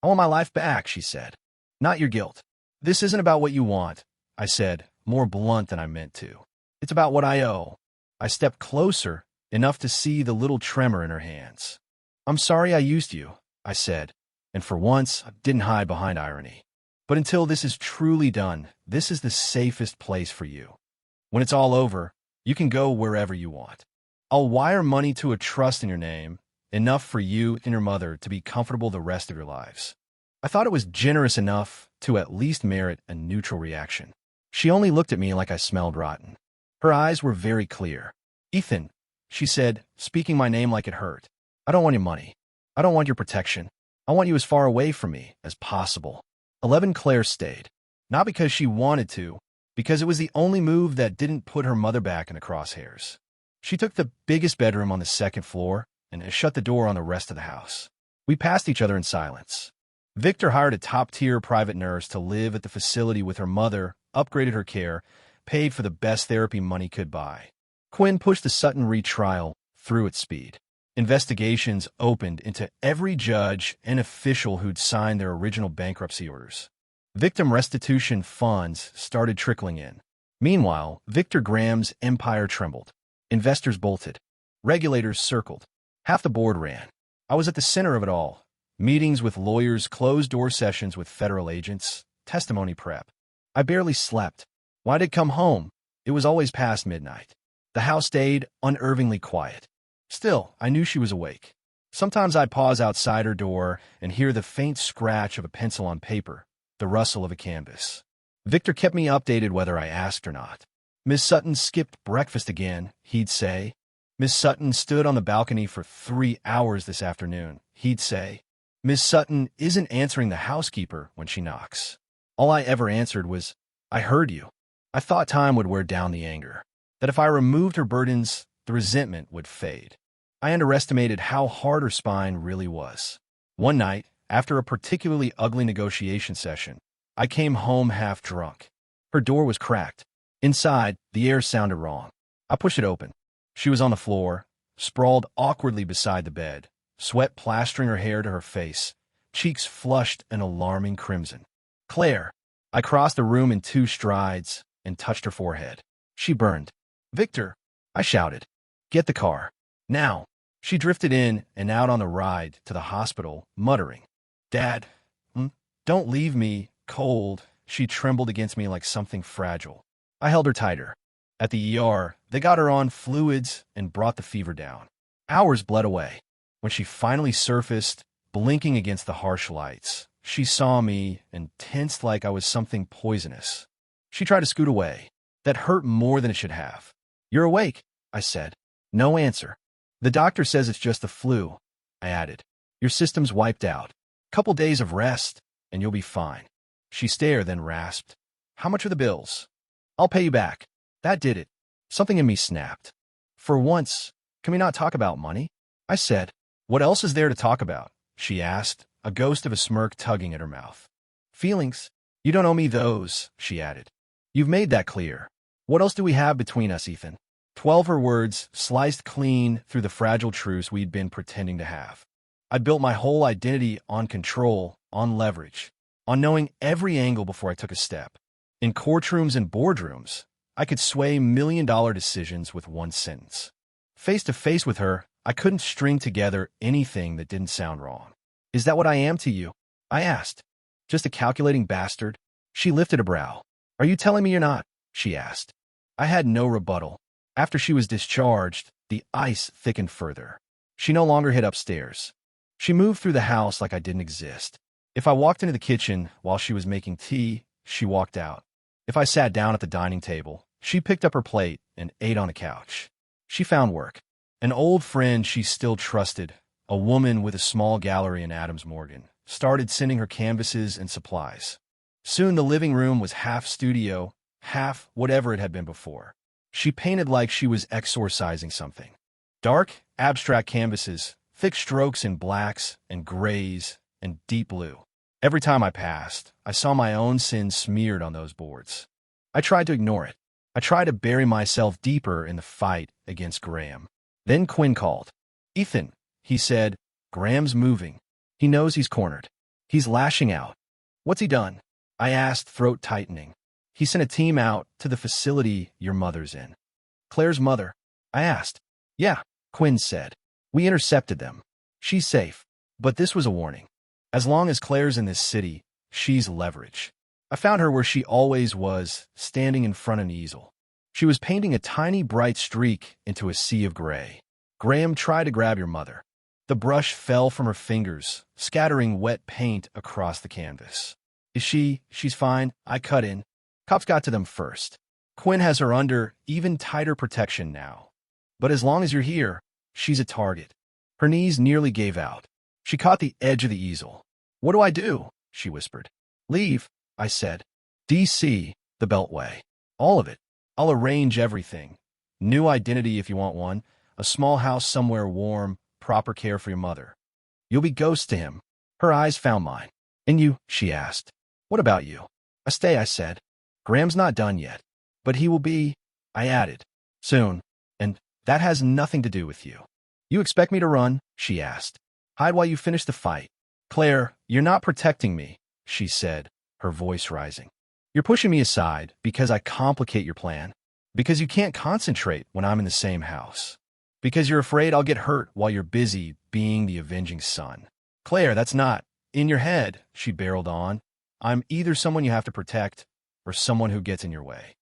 I want my life back, she said. Not your guilt. This isn't about what you want, I said, more blunt than I meant to. It's about what I owe. I stepped closer, enough to see the little tremor in her hands. I'm sorry I used you, I said, and for once I didn't hide behind irony. But until this is truly done, this is the safest place for you. When it's all over, you can go wherever you want. I'll wire money to a trust in your name, enough for you and your mother to be comfortable the rest of your lives. I thought it was generous enough to at least merit a neutral reaction. She only looked at me like I smelled rotten. Her eyes were very clear. Ethan, she said, speaking my name like it hurt. I don't want your money. I don't want your protection. I want you as far away from me as possible. 11 Claire stayed. Not because she wanted to, because it was the only move that didn't put her mother back in the crosshairs. She took the biggest bedroom on the second floor and shut the door on the rest of the house. We passed each other in silence. Victor hired a top-tier private nurse to live at the facility with her mother, upgraded her care, paid for the best therapy money could buy. Quinn pushed the Sutton retrial through at speed. Investigations opened into every judge and official who'd signed their original bankruptcy orders. Victim restitution funds started trickling in. Meanwhile, Victor Graham's empire trembled. Investors bolted. Regulators circled. Half the board ran. I was at the center of it all. Meetings with lawyers, closed-door sessions with federal agents, testimony prep. I barely slept. When I'd come home, it was always past midnight. The house stayed unnervingly quiet. Still, I knew she was awake. Sometimes I'd pause outside her door and hear the faint scratch of a pencil on paper, the rustle of a canvas. Victor kept me updated whether I asked or not. Miss Sutton skipped breakfast again, he'd say. Miss Sutton stood on the balcony for 3 hours this afternoon, he'd say. Miss Sutton isn't answering the housekeeper when she knocks. All I ever answered was, I heard you. I thought time would wear down the anger, that if I removed her burdens, the resentment would fade. I underestimated how hard her spine really was. One night, after a particularly ugly negotiation session, I came home half drunk. Her door was cracked. Inside, the air sounded wrong. I pushed it open. She was on the floor, sprawled awkwardly beside the bed, sweat plastering her hair to her face, cheeks flushed an alarming crimson. Claire! I crossed the room in 2 strides and touched her forehead. She burned. Victor! I shouted. Get the car. Now. She drifted in and out on the ride to the hospital, muttering. Dad, don't leave me. cold. She trembled against me like something fragile. I held her tighter. At the ER, they got her on fluids and brought the fever down. Hours bled away. When she finally surfaced, blinking against the harsh lights, she saw me and tensed like I was something poisonous. She tried to scoot away. That hurt more than it should have. "You're awake," I said. No answer. "The doctor says it's just the flu," I added. "Your system's wiped out. Couple days of rest, and you'll be fine." She stared, then rasped, "How much are the bills?" "I'll pay you back." That did it. Something in me snapped. "For once, can we not talk about money?" I said. "What else is there to talk about?" she asked, a ghost of a smirk tugging at her mouth. "Feelings? You don't owe me those," she added. "You've made that clear. What else do we have between us, Ethan?" 12 her words sliced clean through the fragile truce we'd been pretending to have. I'd built my whole identity on control, on leverage, on knowing every angle before I took a step. In courtrooms and boardrooms, I could sway million-dollar decisions with one sentence. Face to face with her, I couldn't string together anything that didn't sound wrong. "Is that what I am to you?" I asked. "Just a calculating bastard?" She lifted a brow. "Are you telling me you're not?" she asked. I had no rebuttal. After she was discharged, the ice thickened further. She no longer hid upstairs. She moved through the house like I didn't exist. If I walked into the kitchen while she was making tea, she walked out. If I sat down at the dining table, she picked up her plate and ate on the couch. She found work. An old friend she still trusted, a woman with a small gallery in Adams Morgan, started sending her canvases and supplies. Soon the living room was half studio, half whatever it had been before. She painted like she was exorcising something. Dark, abstract canvases, thick strokes in blacks and grays and deep blue. Every time I passed, I saw my own sin smeared on those boards. I tried to ignore it. I tried to bury myself deeper in the fight against Graham. Then Quinn called. "Ethan," he said, "Graham's moving. He knows he's cornered. He's lashing out." "What's he done?" I asked, throat tightening. "He sent a team out to the facility your mother's in." "Claire's mother?" I asked. "Yeah," Quinn said. "We intercepted them. She's safe. But this was a warning. As long as Claire's in this city, she's leverage." I found her where she always was, standing in front of an easel. She was painting a tiny bright streak into a sea of gray. "Graham tried to grab your mother." The brush fell from her fingers, scattering wet paint across the canvas. She's fine," I cut in. "Cops got to them first. Quinn has her under even tighter protection now. But as long as you're here, she's a target." Her knees nearly gave out. She caught the edge of the easel. "What do I do?" she whispered. "Leave," I said. "DC, the Beltway. All of it. I'll arrange everything. New identity if you want one. A small house somewhere warm, proper care for your mother. You'll be ghost to him." Her eyes found mine. "And you?" she asked. "What about you?" "I stay," I said. "Graham's not done yet. But he will be," I added, "soon. And that has nothing to do with you." "You expect me to run?" she asked. "Hide while you finish the fight." "Claire, you're not protecting me," she said, her voice rising. "You're pushing me aside because I complicate your plan. Because you can't concentrate when I'm in the same house. Because you're afraid I'll get hurt while you're busy being the avenging son." "Claire, that's not in your head," she barreled on. "I'm either someone you have to protect or someone who gets in your way."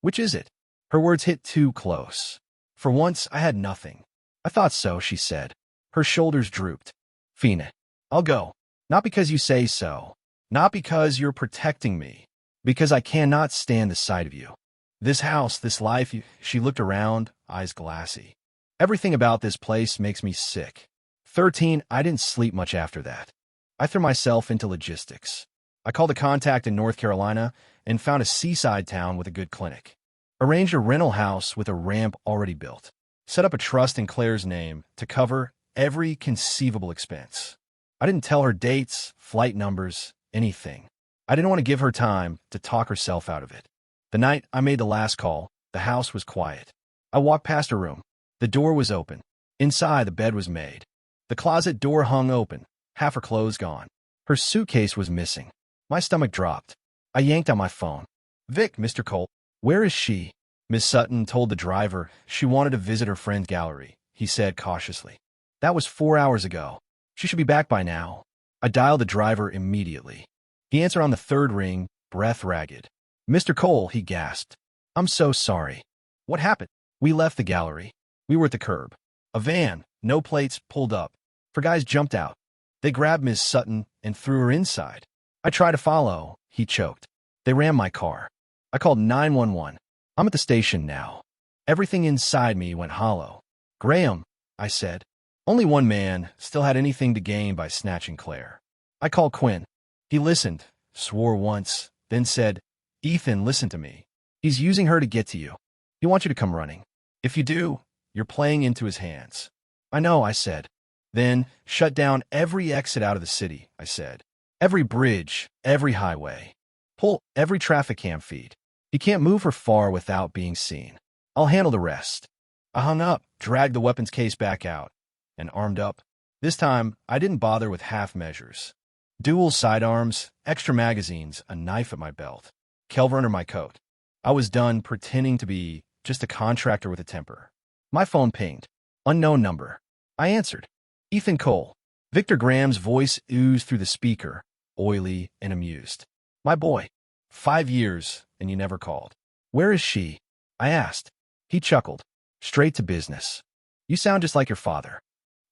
"Which is it?" Her words hit too close. For once, I had nothing. "I thought so," she said. Her shoulders drooped. "Fina, I'll go. Not because you say so. Not because you're protecting me. Because I cannot stand the sight of you. This house, this life," she looked around, eyes glassy. "Everything about this place makes me sick." 13, I didn't sleep much after that. I threw myself into logistics. I called a contact in North Carolina and found a seaside town with a good clinic. Arranged a rental house with a ramp already built. Set up a trust in Claire's name to cover every conceivable expense. I didn't tell her dates, flight numbers, anything. I didn't want to give her time to talk herself out of it. The night I made the last call, the house was quiet. I walked past her room. The door was open. Inside, the bed was made. The closet door hung open, half her clothes gone. Her suitcase was missing. My stomach dropped. I yanked on my phone. "Vic, Mr. Colt, where is she?" Miss Sutton told the driver she wanted to visit her friend's gallery, he said cautiously. "That was 4 hours ago. She should be back by now." I dialed the driver immediately. He answered on the third ring, breath ragged. Mr. Cole, he gasped. I'm so sorry. What happened? We left the gallery. We were at the curb. A van, no plates, pulled up. Four guys jumped out. They grabbed Miss Sutton and threw her inside. I tried to follow. He choked. They rammed my car. I called 911. I'm at the station now. Everything inside me went hollow. Graham, I said. Only one man still had anything to gain by snatching Claire. I called Quinn. He listened, swore once, then said, Ethan, listen to me. He's using her to get to you. He wants you to come running. If you do, you're playing into his hands. I know, I said. Then shut down every exit out of the city, I said. Every bridge, every highway. Pull every traffic cam feed. He can't move her far without being seen. I'll handle the rest. I hung up, dragged the weapons case back out, and armed up. This time, I didn't bother with half measures. Dual sidearms, extra magazines, a knife at my belt, Kelver under my coat. I was done pretending to be just a contractor with a temper. My phone pinged. Unknown number. I answered. Ethan Cole. Victor Graham's voice oozed through the speaker, oily and amused. My boy. 5 years, and you never called. Where is she? I asked. He chuckled. Straight to business. You sound just like your father.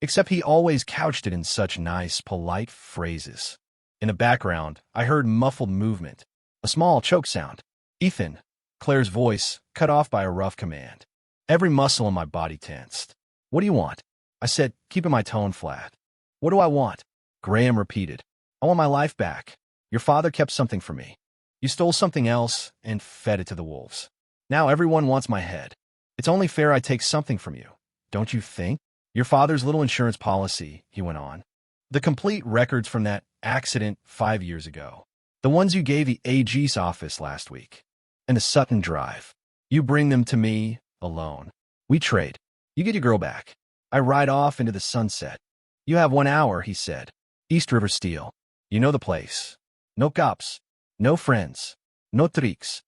Except he always couched it in such nice, polite phrases. In the background, I heard muffled movement, a small choke sound. Ethan, Claire's voice, cut off by a rough command. Every muscle in my body tensed. What do you want? I said, keeping my tone flat. What do I want? Graham repeated. I want my life back. Your father kept something from me. You stole something else and fed it to the wolves. Now everyone wants my head. It's only fair I take something from you. Don't you think? Your father's little insurance policy, he went on. The complete records from that accident 5 years ago. The ones you gave the AG's office last week. And the Sutton Drive. You bring them to me, alone. We trade. You get your girl back. I ride off into the sunset. You have 1 hour, he said. East River Steel. You know the place. No cops. No friends. No tricks.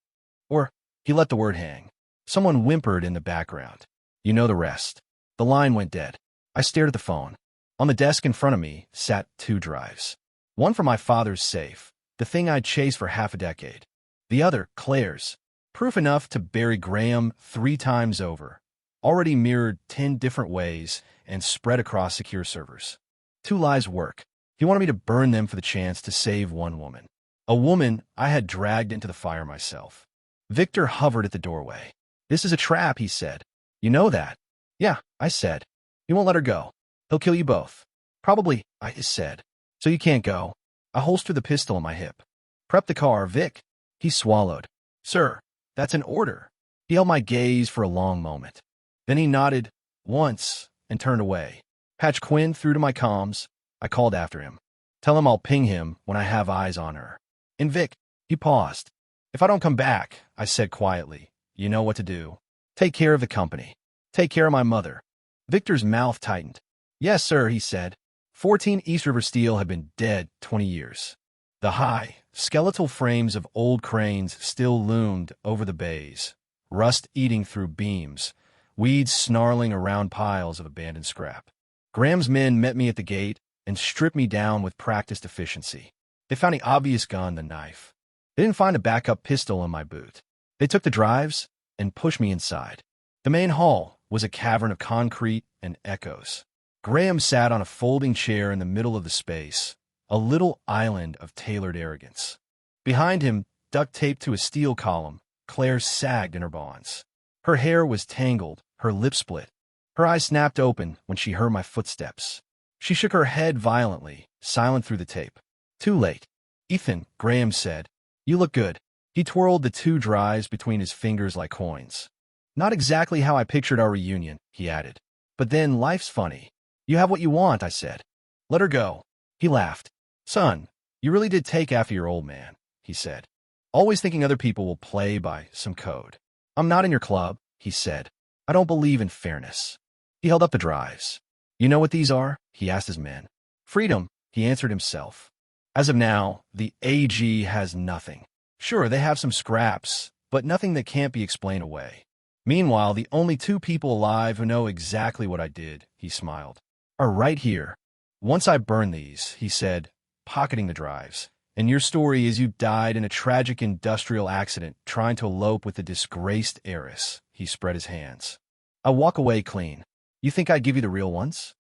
Or, he let the word hang. Someone whimpered in the background. You know the rest. The line went dead. I stared at the phone. On the desk in front of me sat 2 drives. One for my father's safe, the thing I'd chased for half a decade. The other, Claire's. Proof enough to bury Graham 3 times over. Already mirrored 10 different ways and spread across secure servers. 2 lies work. He wanted me to burn them for the chance to save one woman. A woman I had dragged into the fire myself. Victor hovered at the doorway. This is a trap, he said. You know that? Yeah, I said. He won't let her go. He'll kill you both. Probably, I said. So you can't go. I holstered the pistol on my hip. Prep the car, Vic. He swallowed. Sir, that's an order. He held my gaze for a long moment. Then he nodded once and turned away. Patch Quinn through to my comms. I called after him. Tell him I'll ping him when I have eyes on her. And Vic, he paused. If I don't come back, I said quietly, you know what to do. Take care of the company. Take care of my mother. Victor's mouth tightened. Yes, sir, he said. 14 East River Steel had been dead 20 years. The high, skeletal frames of old cranes still loomed over the bays, rust eating through beams, weeds snarling around piles of abandoned scrap. Graham's men met me at the gate and stripped me down with practiced efficiency. They found the obvious gun, the knife. They didn't find a backup pistol in my boot. They took the drives and pushed me inside. The main hall was a cavern of concrete and echoes. Graham sat on a folding chair in the middle of the space, a little island of tailored arrogance. Behind him, duct taped to a steel column, Claire sagged in her bonds. Her hair was tangled, her lips split. Her eyes snapped open when she heard my footsteps. She shook her head violently, silent through the tape. Too late. Ethan, Graham said. You look good. He twirled the 2 drives between his fingers like coins. Not exactly how I pictured our reunion, he added. But then life's funny. You have what you want, I said. Let her go. He laughed. Son, you really did take after your old man, he said. Always thinking other people will play by some code. I'm not in your club, he said. I don't believe in fairness. He held up the drives. You know what these are? He asked his men. Freedom, he answered himself. As of now, the AG has nothing. Sure, they have some scraps, but nothing that can't be explained away. Meanwhile, the only 2 people alive who know exactly what I did, he smiled, are right here. Once I burn these, he said, pocketing the drives, And your story is you died in a tragic industrial accident trying to elope with the disgraced heiress. He spread his hands. I walk away clean. You think I'd give you the real ones?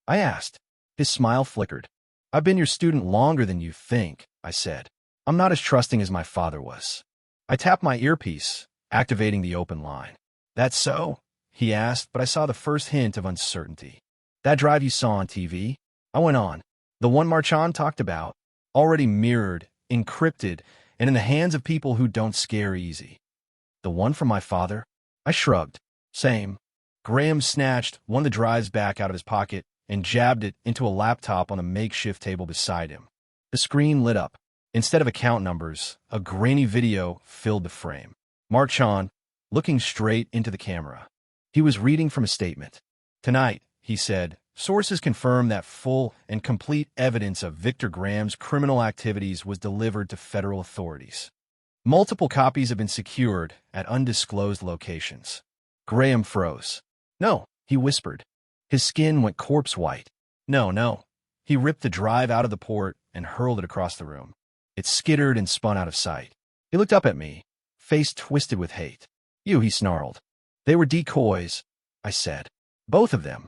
I asked. His smile flickered. I've been your student longer than you think, I said. I'm not as trusting as my father was. I tapped my earpiece, activating the open line. That's so? He asked, but I saw the first hint of uncertainty. That drive you saw on TV? I went on. The one Marchand talked about, already mirrored, encrypted, and in the hands of people who don't scare easy. The one from my father? I shrugged. Same. Graham snatched one of the drives back out of his pocket and jabbed it into a laptop on the makeshift table beside him. The screen lit up. Instead of account numbers, a grainy video filled the frame. Marchand, looking straight into the camera. He was reading from a statement. Tonight, he said, sources confirm that full and complete evidence of Victor Graham's criminal activities was delivered to federal authorities. Multiple copies have been secured at undisclosed locations. Graham froze. No, he whispered. His skin went corpse white. No. He ripped the drive out of the port and hurled it across the room. It skittered and spun out of sight. He looked up at me, face twisted with hate. You, he snarled. They were decoys, I said. Both of them.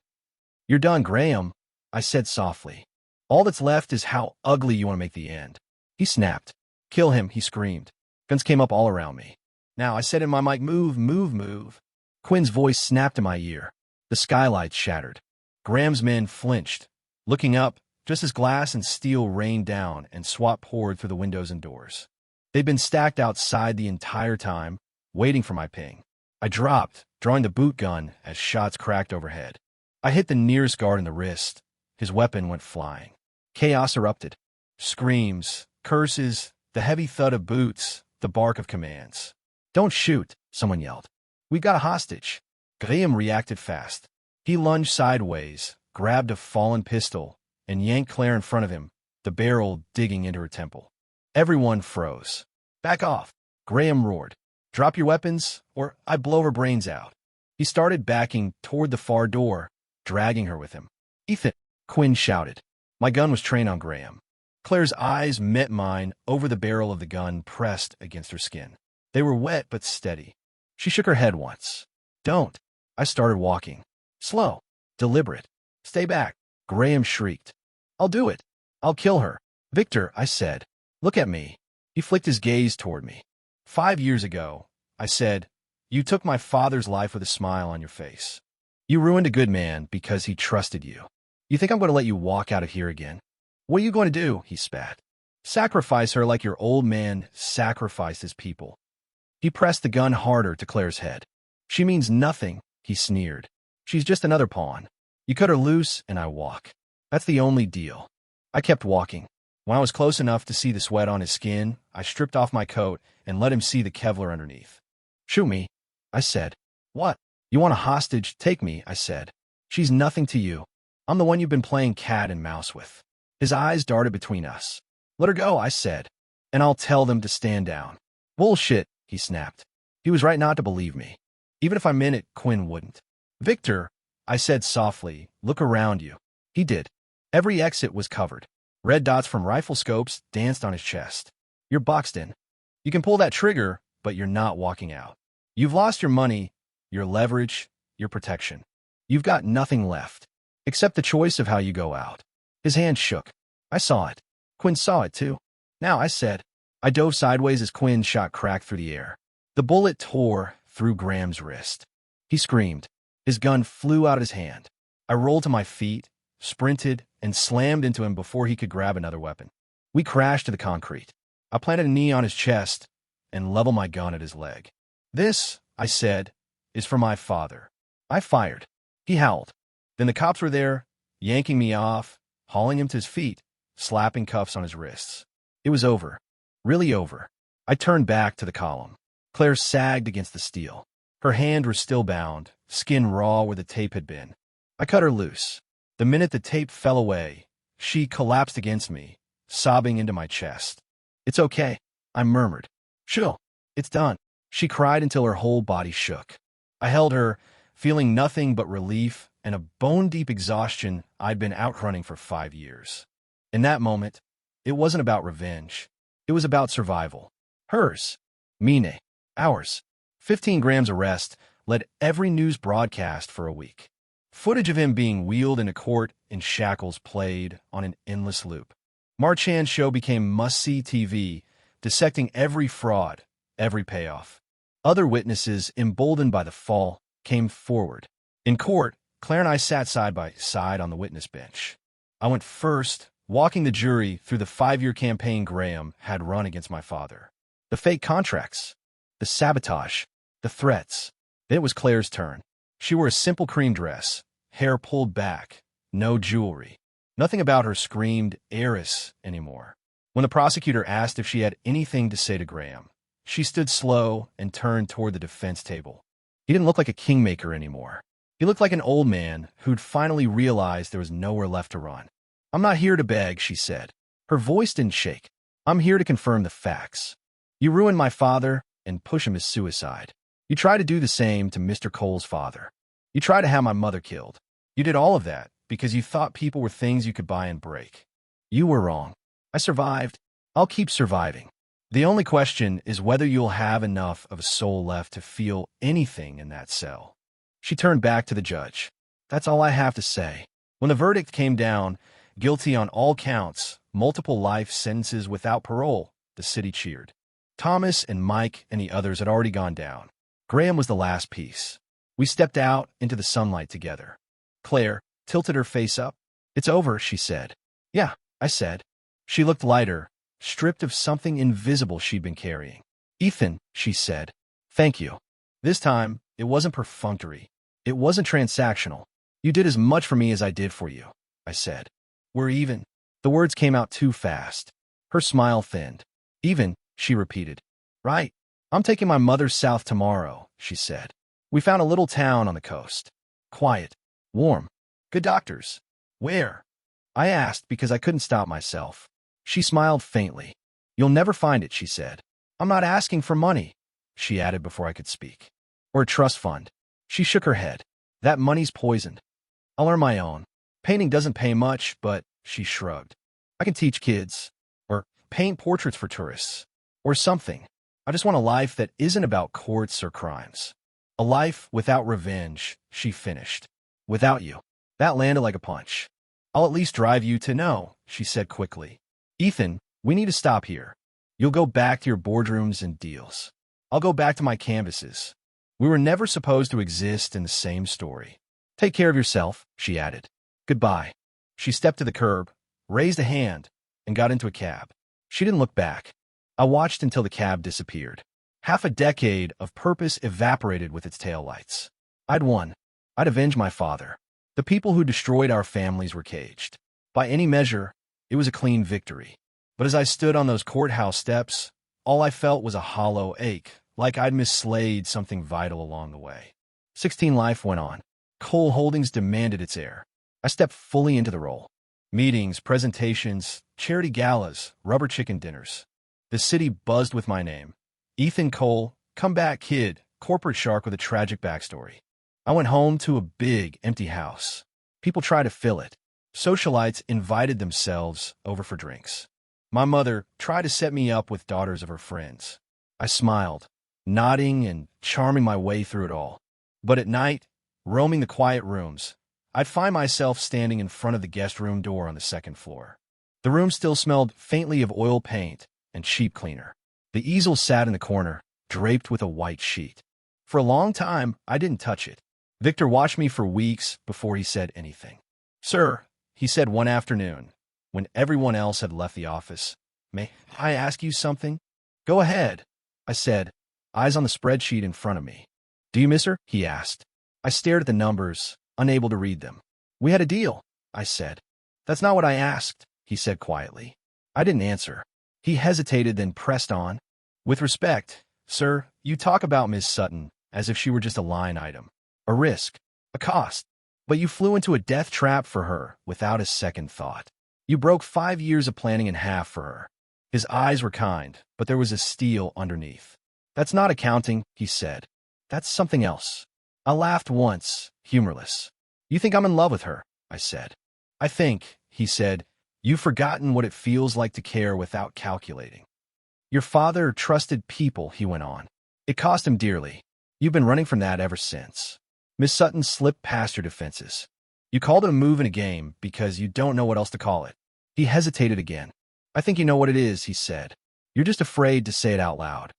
You're done, Graham, I said softly. All that's left is how ugly you want to make the end. He snapped. Kill him, he screamed. Guns came up all around me. Now, I said in my mic, move. Quinn's voice snapped in my ear. The skylights shattered. Graham's men flinched. Looking up, just as glass and steel rained down and SWAT poured through the windows and doors. They'd been stacked outside the entire time, waiting for my ping. I dropped, drawing the boot gun as shots cracked overhead. I hit the nearest guard in the wrist. His weapon went flying. Chaos erupted. Screams, curses, the heavy thud of boots, the bark of commands. Don't shoot, someone yelled. We got a hostage. Graham reacted fast. He lunged sideways, grabbed a fallen pistol, and yanked Claire in front of him, the barrel digging into her temple. Everyone froze. Back off, Graham roared. Drop your weapons, or I blow her brains out. He started backing toward the far door, dragging her with him. Ethan, Quinn shouted. My gun was trained on Graham. Claire's eyes met mine over the barrel of the gun pressed against her skin. They were wet but steady. She shook her head once. Don't. I started walking. Slow. Deliberate. Stay back. Graham shrieked. I'll do it. I'll kill her. Victor, I said. Look at me. He flicked his gaze toward me. 5 years ago, I said, you took my father's life with a smile on your face. You ruined a good man because he trusted you. You think I'm going to let you walk out of here again? What are you going to do? He spat. Sacrifice her like your old man sacrificed his people. He pressed the gun harder to Claire's head. She means nothing, he sneered. She's just another pawn. You cut her loose and I walk. That's the only deal. I kept walking. When I was close enough to see the sweat on his skin, I stripped off my coat and let him see the Kevlar underneath. Shoot me, I said. What? You want a hostage? Take me, I said. She's nothing to you. I'm the one you've been playing cat and mouse with. His eyes darted between us. Let her go, I said, and I'll tell them to stand down. Bullshit, he snapped. He was right not to believe me. Even if I meant it, Quinn wouldn't. Victor, I said softly, look around you. He did. Every exit was covered. Red dots from rifle scopes danced on his chest. You're boxed in. You can pull that trigger, but you're not walking out. You've lost your money, your leverage, your protection. You've got nothing left, except the choice of how you go out. His hand shook. I saw it. Quinn saw it too. Now, I said. I dove sideways as Quinn's shot cracked through the air. The bullet tore through Graham's wrist. He screamed. His gun flew out of his hand. I rolled to my feet, sprinted, and slammed into him before he could grab another weapon. We crashed to the concrete. I planted a knee on his chest and leveled my gun at his leg. This, I said, is for my father. I fired. He howled. Then the cops were there, yanking me off, hauling him to his feet, slapping cuffs on his wrists. It was over. Really over. I turned back to the column. Claire sagged against the steel. Her hand was still bound, skin raw where the tape had been. I cut her loose. The minute the tape fell away, she collapsed against me, sobbing into my chest. It's okay, I murmured. Chill. It's done. She cried until her whole body shook. I held her, feeling nothing but relief and a bone-deep exhaustion I'd been outrunning for 5 years. In that moment, it wasn't about revenge. It was about survival. Hers. Mine. Ours. 15 grams arrest led every news broadcast for a week. Footage of him being wheeled into court in shackles played on an endless loop. Marchand's show became must-see TV, dissecting every fraud, every payoff. Other witnesses, emboldened by the fall, came forward. In court, Claire and I sat side by side on the witness bench. I went first, walking the jury through the 5-year campaign Graham had run against my father. The fake contracts, the sabotage, the threats. Then it was Claire's turn. She wore a simple cream dress, hair pulled back, no jewelry. Nothing about her screamed heiress anymore. When the prosecutor asked if she had anything to say to Graham, she stood slow and turned toward the defense table. He didn't look like a kingmaker anymore. He looked like an old man who'd finally realized there was nowhere left to run. "I'm not here to beg," she said. Her voice didn't shake. "I'm here to confirm the facts. You ruined my father and push him to suicide. You tried to do the same to Mr. Cole's father. You tried to have my mother killed. You did all of that because you thought people were things you could buy and break. You were wrong. I survived. I'll keep surviving. The only question is whether you'll have enough of a soul left to feel anything in that cell." She turned back to the judge. "That's all I have to say." When the verdict came down, guilty on all counts, multiple life sentences without parole, the city cheered. Thomas and Mike and the others had already gone down. Graham was the last piece. We stepped out into the sunlight together. Claire tilted her face up. "It's over," she said. "Yeah," I said. She looked lighter, stripped of something invisible she'd been carrying. "Ethan," she said, "thank you." This time, it wasn't perfunctory. It wasn't transactional. "You did as much for me as I did for you," I said. "We're even." The words came out too fast. Her smile thinned. "Even," she repeated. "Right. I'm taking my mother south tomorrow," she said. "We found a little town on the coast. Quiet. Warm. Good doctors." "Where?" I asked because I couldn't stop myself. She smiled faintly. "You'll never find it," she said. "I'm not asking for money," she added before I could speak. "Or a trust fund." She shook her head. "That money's poisoned. I'll earn my own. Painting doesn't pay much, but," she shrugged, "I can teach kids. Or paint portraits for tourists. Or something. I just want a life that isn't about courts or crimes. A life without revenge," she finished. "Without you." That landed like a punch. "I'll at least drive you to know," she said quickly. "Ethan, we need to stop here. You'll go back to your boardrooms and deals. I'll go back to my canvases. We were never supposed to exist in the same story. Take care of yourself," she added. "Goodbye." She stepped to the curb, raised a hand, and got into a cab. She didn't look back. I watched until the cab disappeared. Half a decade of purpose evaporated with its taillights. I'd won. I'd avenged my father. The people who destroyed our families were caged. By any measure, it was a clean victory. But as I stood on those courthouse steps, all I felt was a hollow ache, like I'd mislaid something vital along the way. 16 life went on. Cole Holdings demanded its heir. I stepped fully into the role. Meetings, presentations, charity galas, rubber chicken dinners. The city buzzed with my name. Ethan Cole, comeback kid, corporate shark with a tragic backstory. I went home to a big, empty house. People tried to fill it. Socialites invited themselves over for drinks. My mother tried to set me up with daughters of her friends. I smiled, nodding and charming my way through it all. But at night, roaming the quiet rooms, I'd find myself standing in front of the guest room door on the second floor. The room still smelled faintly of oil paint and sheep cleaner. The easel sat in the corner, draped with a white sheet. For a long time, I didn't touch it. Victor watched me for weeks before he said anything. "Sir," he said one afternoon, when everyone else had left the office, "may I ask you something?" "Go ahead," I said, eyes on the spreadsheet in front of me. "Do you miss her?" he asked. I stared at the numbers, unable to read them. "We had a deal," I said. "That's not what I asked," he said quietly. I didn't answer. He hesitated, then pressed on. "With respect, sir, you talk about Miss Sutton as if she were just a line item, a risk, a cost. But you flew into a death trap for her without a second thought. You broke 5 years of planning in half for her." His eyes were kind, but there was a steel underneath. "That's not accounting," he said. "That's something else." I laughed once, humorless. "You think I'm in love with her?" I said. "I think," he said, "you've forgotten what it feels like to care without calculating." Your father trusted people, he went on. It cost him dearly. You've been running from that ever since. Miss Sutton slipped past her defenses. You called it a move in a game because you don't know what else to call it. He hesitated again. I think you know what it is, he said. You're just afraid to say it out loud.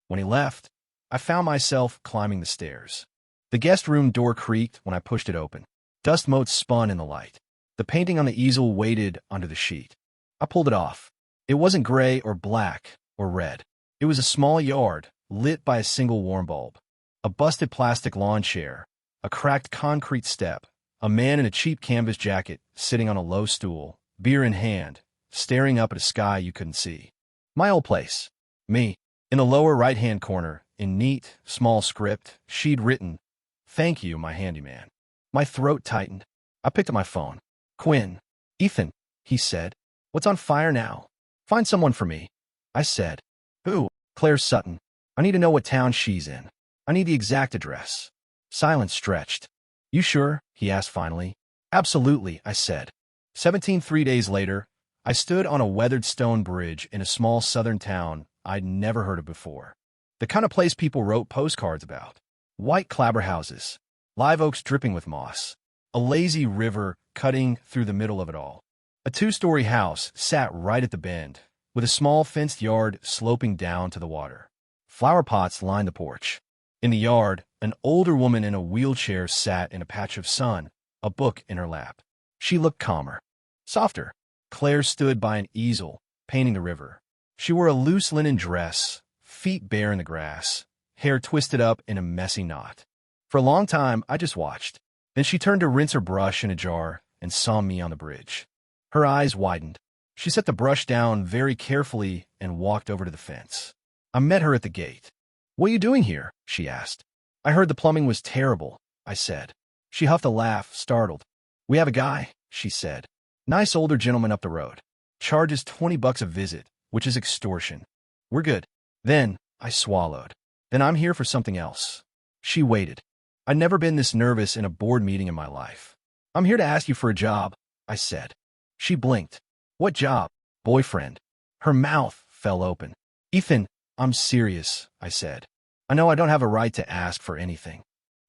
When he left, I found myself climbing the stairs. The guest room door creaked when I pushed it open. Dust motes spun in the light. The painting on the easel waited under the sheet. I pulled it off. It wasn't gray or black or red. It was a small yard, lit by a single warm bulb. A busted plastic lawn chair, a cracked concrete step, a man in a cheap canvas jacket sitting on a low stool, beer in hand, staring up at a sky you couldn't see. My old place. Me. In the lower right-hand corner, in neat, small script, she'd written, "Thank you, my handyman." My throat tightened. I picked up my phone. "Quinn." "Ethan," he said. "What's on fire now?" "Find someone for me," I said. "Who?" "Claire Sutton. I need to know what town she's in. I need the exact address." Silence stretched. "You sure?" he asked finally. "Absolutely," I said. 3 days later, I stood on a weathered stone bridge in a small southern town I'd never heard of before. The kind of place people wrote postcards about. White clapboard houses, live oaks dripping with moss, a lazy river cutting through the middle of it all. A 2-story house sat right at the bend, with a small fenced yard sloping down to the water. Flower pots lined the porch. In the yard, an older woman in a wheelchair sat in a patch of sun, a book in her lap. She looked calmer, softer. Claire stood by an easel, painting the river. She wore a loose linen dress, feet bare in the grass, hair twisted up in a messy knot. For a long time, I just watched. Then she turned to rinse her brush in a jar and saw me on the bridge. Her eyes widened. She set the brush down very carefully and walked over to the fence. I met her at the gate. "What are you doing here?" she asked. "I heard the plumbing was terrible," I said. She huffed a laugh, startled. "We have a guy," she said. "Nice older gentleman up the road. Charges $20 a visit, which is extortion. We're good." Then I swallowed. "Then I'm here for something else." She waited. I'd never been this nervous in a board meeting in my life. "I'm here to ask you for a job," I said. She blinked. "What job?" "Boyfriend." Her mouth fell open. "Ethan, I'm serious," I said. "I know I don't have a right to ask for anything.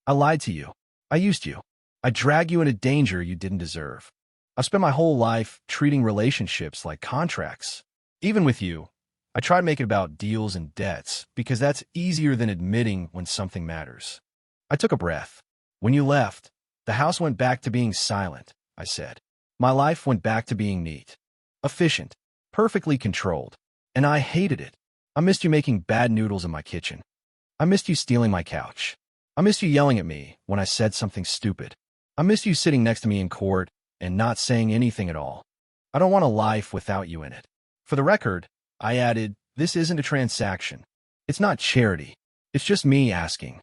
I lied to you. I used you. I dragged you into danger you didn't deserve. I've spent my whole life treating relationships like contracts. Even with you, I try to make it about deals and debts because that's easier than admitting when something matters." I took a breath. "When you left, the house went back to being silent," I said. "My life went back to being neat, efficient, perfectly controlled. And I hated it. I missed you making bad noodles in my kitchen. I missed you stealing my couch. I missed you yelling at me when I said something stupid. I missed you sitting next to me in court and not saying anything at all. I don't want a life without you in it." For the record, I added, "This isn't a transaction. It's not charity. It's just me asking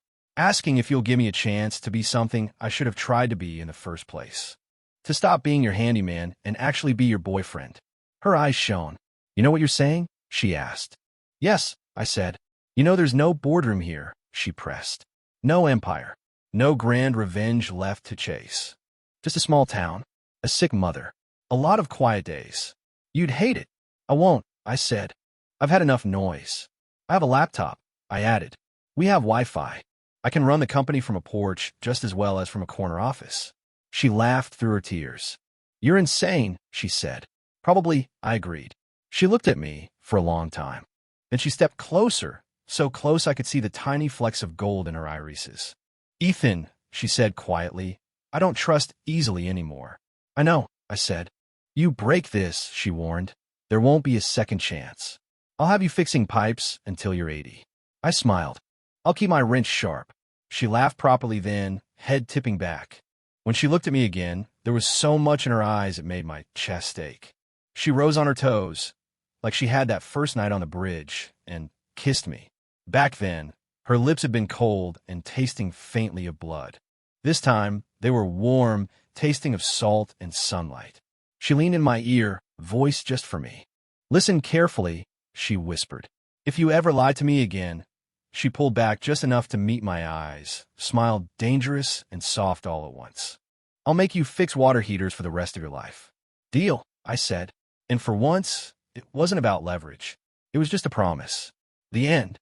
if you'll give me a chance to be something I should have tried to be in the first place. To stop being your handyman and actually be your boyfriend." Her eyes shone. "You know what you're saying?" she asked. "Yes," I said. "You know there's no boardroom here," she pressed. "No empire. No grand revenge left to chase. Just a small town, a sick mother, a lot of quiet days. You'd hate it." "I won't," I said. "I've had enough noise. I have a laptop," I added. "We have Wi-Fi. I can run the company from a porch just as well as from a corner office." She laughed through her tears. "You're insane," she said. "Probably," I agreed. She looked at me for a long time. Then she stepped closer, so close I could see the tiny flecks of gold in her irises. "Ethan," she said quietly, "I don't trust easily anymore." "I know," I said. "You break this," she warned. "There won't be a second chance. I'll have you fixing pipes until you're 80. I smiled. "I'll keep my wrench sharp." She laughed properly then, head tipping back. When she looked at me again, there was so much in her eyes it made my chest ache. She rose on her toes, like she had that first night on the bridge, and kissed me. Back then, her lips had been cold and tasting faintly of blood. This time, they were warm, tasting of salt and sunlight. She leaned in my ear, voice just for me. "Listen carefully," she whispered. "If you ever lie to me again—" She pulled back just enough to meet my eyes, smiled dangerous and soft all at once. "I'll make you fix water heaters for the rest of your life." "Deal," I said. And for once, it wasn't about leverage. It was just a promise. The end.